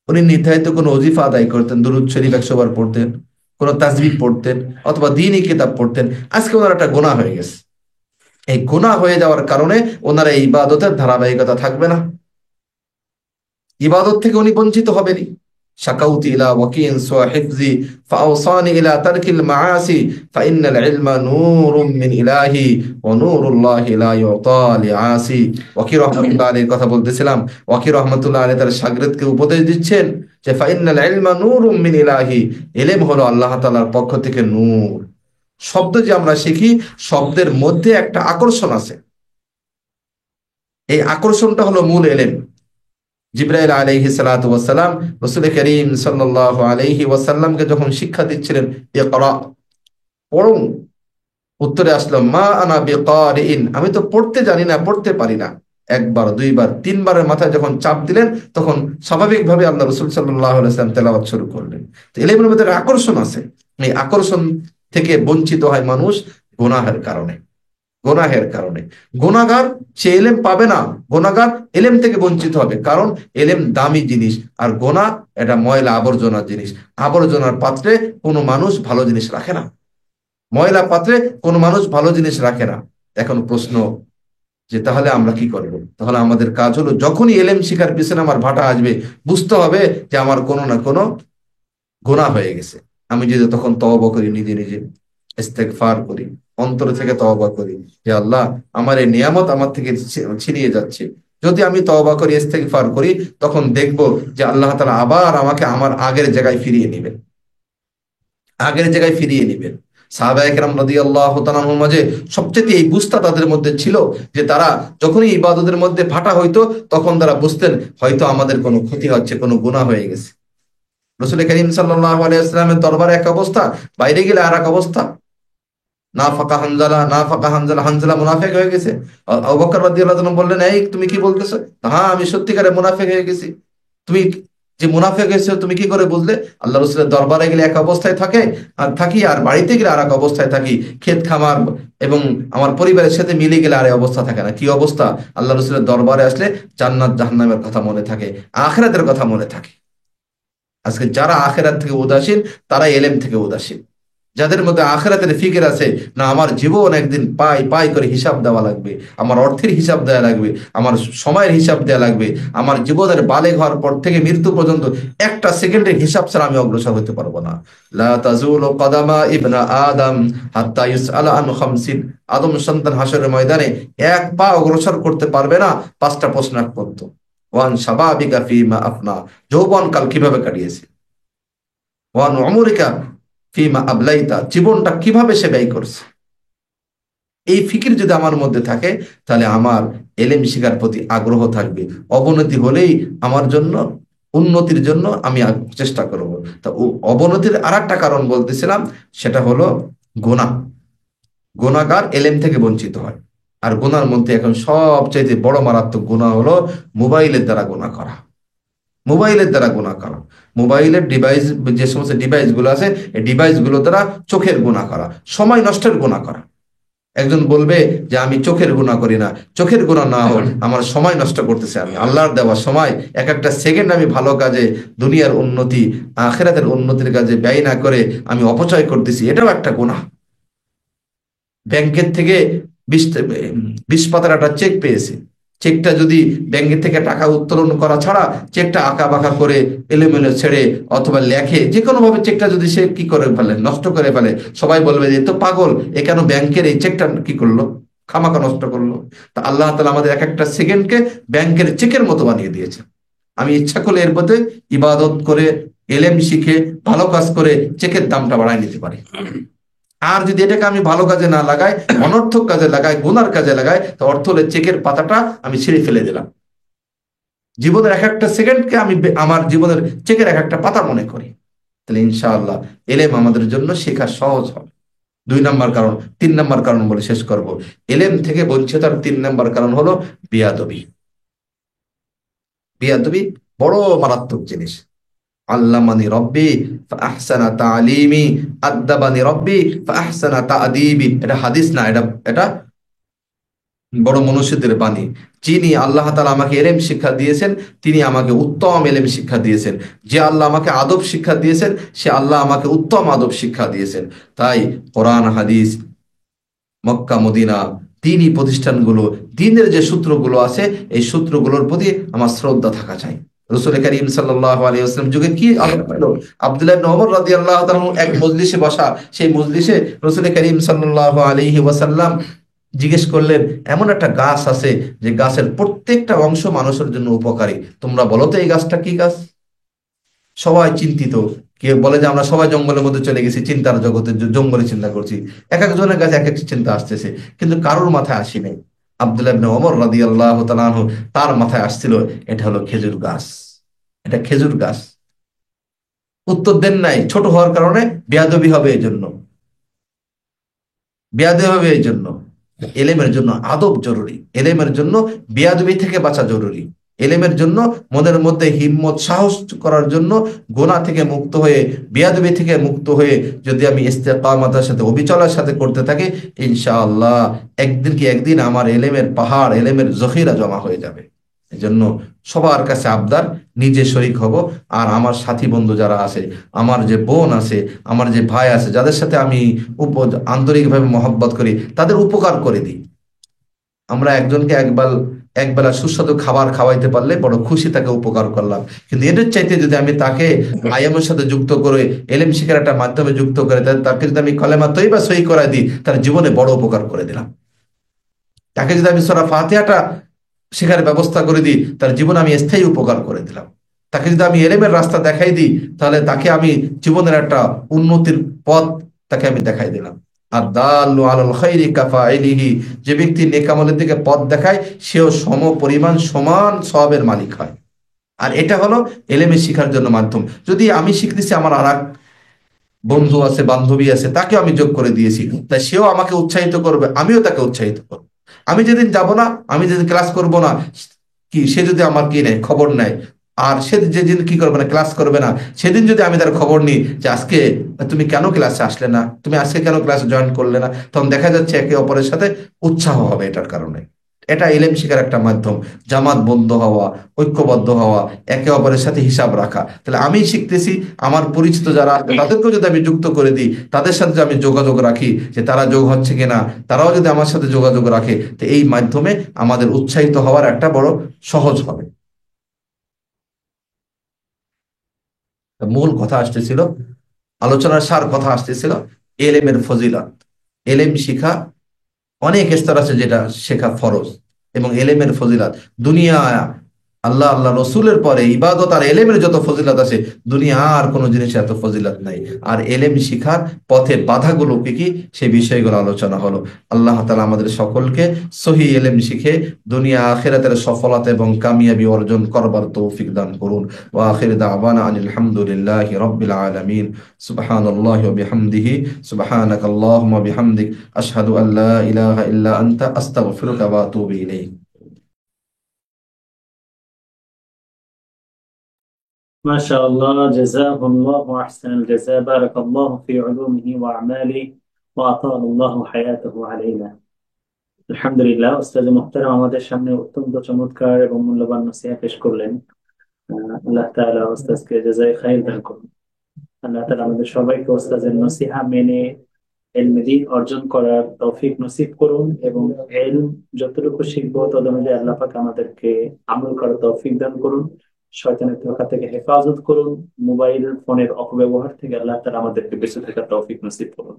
উনি নির্ধারিত কোনো ওজিফা আদায় করতেন, দুরূদ শরীফ 100 বার পড়তেন, কোনো তাসবিহ পড়তেন, অথবা দ্বীনি কিতাব পড়তেন। আজকে ওনার একটা গুনাহ হয়ে গেছে। এই গুনাহ হয়ে যাওয়ার কারণে ওনার এই ইবাদতের ধারাবাহিকতা থাকবে না, ইবাদত থেকে উনি বঞ্চিত হবেনি। শাকাউতি ইলা ওয়াকিন সুহিফজি ফাওসানি ইলা তারকিল মাআসি ফাইন্নাল ইলমা নূরুম মিন ইলাহি ওয়া নূরুল্লাহি লা ইউতা লিআসি। ওয়াকি রাহমাতুল্লাহ আলাইহির কথা বলতেছিলাম। ওয়াকি রাহমাতুল্লাহ আলাইহি তার শাগিরদকে উপদেশ দিচ্ছেন যে ফাইন্নাল ইলমা নূরুম মিন ইলাহি, ইলম হলো আল্লাহ তাআলার পক্ষ থেকে নূর। শব্দ যে আমরা শিখি, শব্দের মধ্যে একটা আকর্ষণ আছে, এই আকর্ষণটা হলো মূল ইলম। জিবরাইল আলাইহিস সালাতু ওয়াস সালাম রাসূল করিম সাল্লাল্লাহু আলাইহি ওয়াসাল্লামকে যখন শিক্ষা দিচ্ছিলেন, ইকরা, পড়ুন, উত্তরে আসলো মা আনা বিকারিন, আমি তো পড়তে জানি না, পড়তে পারি না। 1 বার 2 বার 3 বারের মাথায় যখন চাপ দিলেন, তখন স্বাভাবিকভাবে আল্লাহ রাসূল সাল্লাল্লাহু আলাইহি ওয়াসাল্লাম তেলাওয়াত শুরু করলেন। তো ইলমের মধ্যে আকর্ষণ আছে, এই আকর্ষণ থেকে বঞ্চিত হয় মানুষ গুনাহের কারণে। গুনাহের কারণে গুনাহগার সে এলেম পাবে না, গুনাহগার এলেম থেকে বঞ্চিত হবে। কারণ এলেম দামি জিনিস, আর গুনাহ এটা ময়লা আবর্জনার জিনিস। আবর্জনার পাত্রে কোনো মানুষ ভালো জিনিস রাখে না, ময়লা পাত্রে কোনো মানুষ ভালো জিনিস রাখে না। এখন প্রশ্ন যে তাহলে আমরা কি করব? তাহলে আমাদের কাজ হলো, যখনই এলেম শিখার পিছনে আমার ভাটা আসবে, বুঝতে হবে যে আমার কোনো না কোনো গুনাহ হয়ে গেছে। আমি যদি তখন তওবা করি, নিজে নিজে ইস্তেগফার করি, অন্তর থেকে তওবা করি যে আল্লাহ আমার এই নিয়ামত আমার থেকে ছিনিয়ে যাচ্ছে, যদি আমি তওবা করি, ইস্তেগফার করি, তখন দেখব যে আল্লাহ তাআলা আবার আমাকে আমার আগের জায়গায় ফিরিয়ে নেবেন, আগের জায়গায় ফিরিয়ে নেবেন। সাহাবায়ে কেরাম রাদিয়াল্লাহু তাআলা আনহুর মাঝে সবচেয়ে এই বুঝতা তাদের মধ্যে ছিল যে তারা যখনই ইবাদতের মধ্যে ভাটা হইতো, তখন তারা বুঝতেন হয়তো আমাদের কোনো ক্ষতি হচ্ছে, কোনো গুনাহ হয়ে গেছে। রাসূল করিম সাল্লাল্লাহু আলাইহি ওয়াসাল্লামের দরবারে এক অবস্থা, বাইরে গেলে আর এক অবস্থা। নাফাকা হানজালা, হানজালা মুনাফিক হয়ে গেছে। আবু বকর রাদিয়াল্লাহু আনহু বললেন, এই তুমি কি বলতেছো? হ্যাঁ, আমি সত্যিকারে মুনাফিক হয়ে গেছি। তুমি যে মুনাফিক হয়েছে তুমি কি করে বুঝলে? আল্লাহ রাসূলের দরবারে গেলে এক অবস্থায় থাকি, আর বাড়িতে গেলে আর এক অবস্থায় থাকি। ক্ষেত খামার এবং আমার পরিবারের সাথে মিলে গেলে আর এই অবস্থা থাকে না। কি অবস্থা? আল্লাহ রাসূলের দরবারে আসলে জান্নাত জাহান্নামের কথা মনে থাকে, আখিরাতের কথা মনে থাকে। আজকে যারা আখিরাত থেকে উদাসীন, তারা এলেম থেকে উদাসীন। যাদের মধ্যে আখিরাতের ফিকির আছে, না আমার জীবন একদিন পাই পাই করে হিসাব দেওয়া লাগবে, আমার অর্থের হিসাব দেওয়া লাগবে, আমার সময়ের হিসাব দেওয়া লাগবে, আমার জীবনের বালেগ হওয়ার পর থেকে মৃত্যু পর্যন্ত একটা সেকেন্ডের হিসাব ছাড়া আমি অগ্রসর হতে পারবো না। লা তাজুলু কদামা ইবনা আদম হাত্তা ইউসআলা আন খামসিন। আদম সন্তান হাসরের ময়দানে এক পা অগ্রসর করতে পারবে না পাঁচটা প্রশ্ন করত। ওয়ান শাবাবিকা ফীমা আফনা, যৌবন কাল কিভাবে কাটিয়েছে। ওয়ান উমরিকা ফিমা আবলাইতা, জীবনটা কিভাবে সে ব্যয় করছে। এই ফিকির যদি আমার মধ্যে থাকে, তাহলে আমার এলেম শিখার প্রতি আগ্রহ থাকবে। অবনতি হলেই আমার জন্য, উন্নতির জন্য আমি চেষ্টা করব। তা অবনতির আর একটা কারণ বলতেছিলাম, সেটা হলো গুনাহ। গুনাহগার এলেম থেকে বঞ্চিত হয়। আর গুনার মধ্যে এখন সবচাইতে বড় মারাত্মক গুনাহ হলো মোবাইলের দ্বারা গুনাহ করা। মোবাইলের দ্বারা গুনাহ করা, মোবাইলের ডিভাইস, যে সমস্ত ডিভাইস গুলো আছে, এই ডিভাইস গুলো দ্বারা চোখের গুনাহ করা, সময় নষ্টের গুনাহ করা। একজন বলবে যে আমি চোখের গুনাহ করি না, চোখের গুনাহ না হোক, আমার সময় নষ্ট করতেছে, আমি আল্লাহর দেওয়া সময় এক একটা সেকেন্ড আমি ভালো কাজে, দুনিয়ার উন্নতি আখিরাতের উন্নতির কাজে ব্যয় না করে আমি অপচয় করতেছি, এটাও একটা গুনাহ। ব্যাংকের থেকে 20 পাতার একটা চেক পেয়েছে, চেকটা যদি ব্যাংকের থেকে টাকা উত্তোলন করা ছাড়া চেকটা আঁকা বাঁকা করে এলোমেলো ছেড়ে অথবা লেখে, যে কোনো ভাবে চেকটা যদি সে কি করে ফেলে, নষ্ট করে ফেলে, সবাই বলবে যে তো পাগল, এ কেন ব্যাংকের এই চেকটা কি করলো, খামাখা নষ্ট করলো। তা আল্লাহ তাআলা আমাদের এক একটা সেকেন্ডকে ব্যাংকের চেকের মতো বানিয়ে দিয়েছে। আমি ইচ্ছা করলে এর মধ্যে ইবাদত করে, এলেম শিখে, ভালো কাজ করে চেকের দামটা বাড়ায় নিতে পারি। আর যদি এটাকে আমি ভালো কাজে না লাগাই, অনর্থক কাজে লাগাই, গুনার কাজে লাগাই, তো অর্থ হলে চেকের পাতাটা আমি ছিঁড়ে ফেলে দিলাম। জীবনের এক একটা সেকেন্ডকে আমি আমার জীবনের চেকের এক একটা পাতা মনে করি। তাহলে ইনশাআল্লাহ এলেম আমাদের জন্য শেখা সহজ হবে। 2 নম্বর কারণ। 3 নম্বর কারণ বলে শেষ করব। এলেম থেকে বঞ্চিতার 3 নম্বর কারণ হলো বিয়াদবি। বিয়াদবি বড় মারাত্মক জিনিস। আল্লামানি রব্বি ফাআহসানা তালিমি, আদ্দাবানি রব্বি ফাআহসানা তাআদিবি। এটা হাদিস না, এটা এটা বড় মনীষীদের বাণী। যিনি আল্লাহ তাআলা আমাকে এলেম শিক্ষা দিয়েছেন, তিনি আমাকে উত্তম এলেম শিক্ষা দিয়েছেন। যে আল্লাহ আমাকে আদব শিক্ষা দিয়েছেন, সে আল্লাহ আমাকে উত্তম আদব শিক্ষা দিয়েছেন। তাই কোরআন, হাদিস, মক্কা, মদিনা, দ্বীনি প্রতিষ্ঠানগুলো, দ্বীনের যে সূত্রগুলো আছে, এই সূত্রগুলোর প্রতি আমার শ্রদ্ধা থাকা চাই। রাসূল করিম সাল্লাল্লাহু আলাইহি ওয়াসাল্লাম যুগে কি আলোচনা হলো? আব্দুল্লাহ ইবনে ওমর রাদিয়াল্লাহু তাআলা এক মজলিসে বসা, সেই মজলিসে রাসূল করিম সাল্লাল্লাহু আলাইহি ওয়াসাল্লাম জিজ্ঞেস করলেন, এমন একটা গাছ আছে যে গাছের প্রত্যেকটা অংশ মানুষের জন্য উপকারী, তোমরা বলো তো এই গাছটা কি গাছ? সবাই চিন্তিত। কেউ বলে যে আমরা সবাই জঙ্গলের মধ্যে চলে গেছি, চিন্তার জগতে, জঙ্গলে চিন্তা করছি। এক একজনের কাছে এক এক চিন্তা আসতেছে, কিন্তু কারোর মাথায় আসি নাই। আব্দুল্লাহ ইবনে ওমর রাদিয়াল্লাহু তাআলা আনহু, তার মাথায় আসছিল এটা হলো খেজুর গাছ, এটা খেজুর গাছ। উত্তর দেন নাই, ছোট হওয়ার কারণে বেয়াদবি হবে এই জন্য, বেয়াদবি হবে এই জন্য। এলেমের জন্য আদব জরুরি, এলেমের জন্য বেয়াদবি থেকে বাঁচা জরুরি। এলেমের জন্য মনের মধ্যে হিম্মত, সাহস করার জন্য, গোনা থেকে মুক্ত হয়ে, বেয়াদবি থেকে মুক্ত হয়ে যদি আমি ইস্তেকামতের সাথে, অবিচলার সাথে করতে থাকি, ইনশাআল্লাহ একদিন কি একদিন আমার এলেমের পাহাড়, এলেমের জখিরা জমা হয়ে যাবে। এজন্য সবার কাছে আবদার, নিজে শরীক হব, আর আমার সাথী বন্ধু যারা আছে, আমার যে বোন আছে, আমার যে ভাই আছে, যাদের সাথে আমি আন্তরিকভাবে মহব্বত করি, তাদের উপকার করে দিই। আমরা একজনকে একবেলা সুস্বাদু খাবার খাওয়াইতে পারলে বড় খুশি, তাকে উপকার করলাম। কিন্তু এটার চাইতে যদি আমি তাকে আইএমের সাথে যুক্ত করে, এলেম শিখার একটা মাধ্যমে যুক্ত করে, তাকে যদি আমি কলেমা তৈবা সহি করাই দিই, তার জীবনে বড় উপকার করে দিলাম। তাকে যদি আমি সূরা ফাতিহাটা শেখার ব্যবস্থা করে দিই, তার জীবনে আমি স্থায়ী উপকার করে দিলাম। তাকে যদি আমি এলেমের রাস্তা দেখাই দিই, তাহলে তাকে আমি জীবনের একটা উন্নতির পথ তাকে আমি দেখাই দিলাম। আর দাল্লু আলাল খাইরি কাফাইলিহি, যে ব্যক্তি নেক আমলের দিকে পথ দেখায়, সেও সম পরিমাণ সমান সওয়াবের মালিক হয়। আর এটা হলো এলেমে শিখার জন্য মাধ্যম। যদি আমি শিখতেছি, আমার আর এক বন্ধু আছে, বান্ধবী আছে, তাকে আমি যোগ করে দিয়েছি, তাই সেও আমাকে উৎসাহিত করবে, আমিও তাকে উৎসাহিত করবো। আমি যেদিন যাব না, আমি যেদিন ক্লাস করব না, কি সে যদি আমার কি নেয়, খবর নেয়, আর সে যেদিন কি করবে না, ক্লাস করবে না, সেদিন যদি আমি তার খবর নিই যে আজকে তুমি কেন ক্লাসে আসলে না, তুমি আজকে কেন ক্লাসে জয়েন করলে না, তখন দেখা যাচ্ছে একে অপরের সাথে উৎসাহ হবে এটার কারণে। এটা ইলম শিখার একটা মাধ্যম। জামাতবদ্ধ হওয়া, ঐক্যবদ্ধ হওয়া, একে অপরের সাথে হিসাব রাখা। তাহলে আমি শিখতেছি, আমার পরিচিত যারা আছে তাদেরকেও যদি আমি যুক্ত করে দিই, তাদের সাথে যদি আমি যোগাযোগ রাখি যে তারা যোগ হচ্ছে কিনা, তারাও যদি আমার সাথে যোগাযোগ রাখে, তো এই মাধ্যমে আমাদের উৎসাহিত হওয়ার একটা বড় সহজ হবে। তা মূল কথা আসতেছিল, আলোচনার সার কথা আসতেছিল এলেমের ফজিলত। এলেম শিখা অনেক স্তর আছে যেটা শেখা ফরজ, এবং এলেমের ফজিলত দুনিয়া, আল্লাহ আল্লাহ রসুলের পরে ইবাদত আর এলেমের যত ফজিলত আছে, দুনিয়া আর কোনো জিনিসে এত ফজিলত নাই। আর এলেম শিখার পথে বাধাগুলো কি কি, সেই বিষয়গুলো আলোচনা হলো। আল্লাহ তাআলা আমাদের সকলকে সহি এলেম শিখে দুনিয়া আখিরাতের সফলতা এবং কামিয়াবি অর্জন করবার তৌফিক দান করুন। ওয়া আখির দাওয়ানা আনিল হামদুলিল্লাহি রাব্বিল আলামিন। সুবহানাল্লাহি ওয়া বিহামদিহি, সুবহানাকাল্লাহুম্মা বিহামদিক, আশহাদু আল্লা ইলাহা ইল্লা আনতা, আস্তাগফিরুকা ওয়া আতুবু ইলাইক। ما شاء الله، جزاه الله أحسن الجزاء، بارك الله في علومه وأعماله وأطال الله حياته علينا। আলহামদুলিল্লাহ, উস্তাদ মুহতারাম আমাদের সামনে অত্যন্ত চমৎকার এবং মূল্যবান নসিহা পেশ করলেন। আল্লাহ তাআলা উস্তাদকে জাযায়ে খাইর দান করুন। আল্লাহ তাআলা আমাদের সবাইকে উস্তাদের নসিহা মেনে ইলম দ্বীন অর্জন করার তৌফিক নসিব করুন, এবং ইলম যতটুকু শিখবো তত অনুযায়ী আল্লাহ পাক আমাদেরকে আমল করার তৌফিক দান করুন। শয়তানের ধোঁকা থেকে হেফাজত করুন। মোবাইল ফোনের অপব্যবহার থেকে আল্লাহ তাআলা আমাদেরকে বেঁচে থাকার তৌফিক নসিব করুন।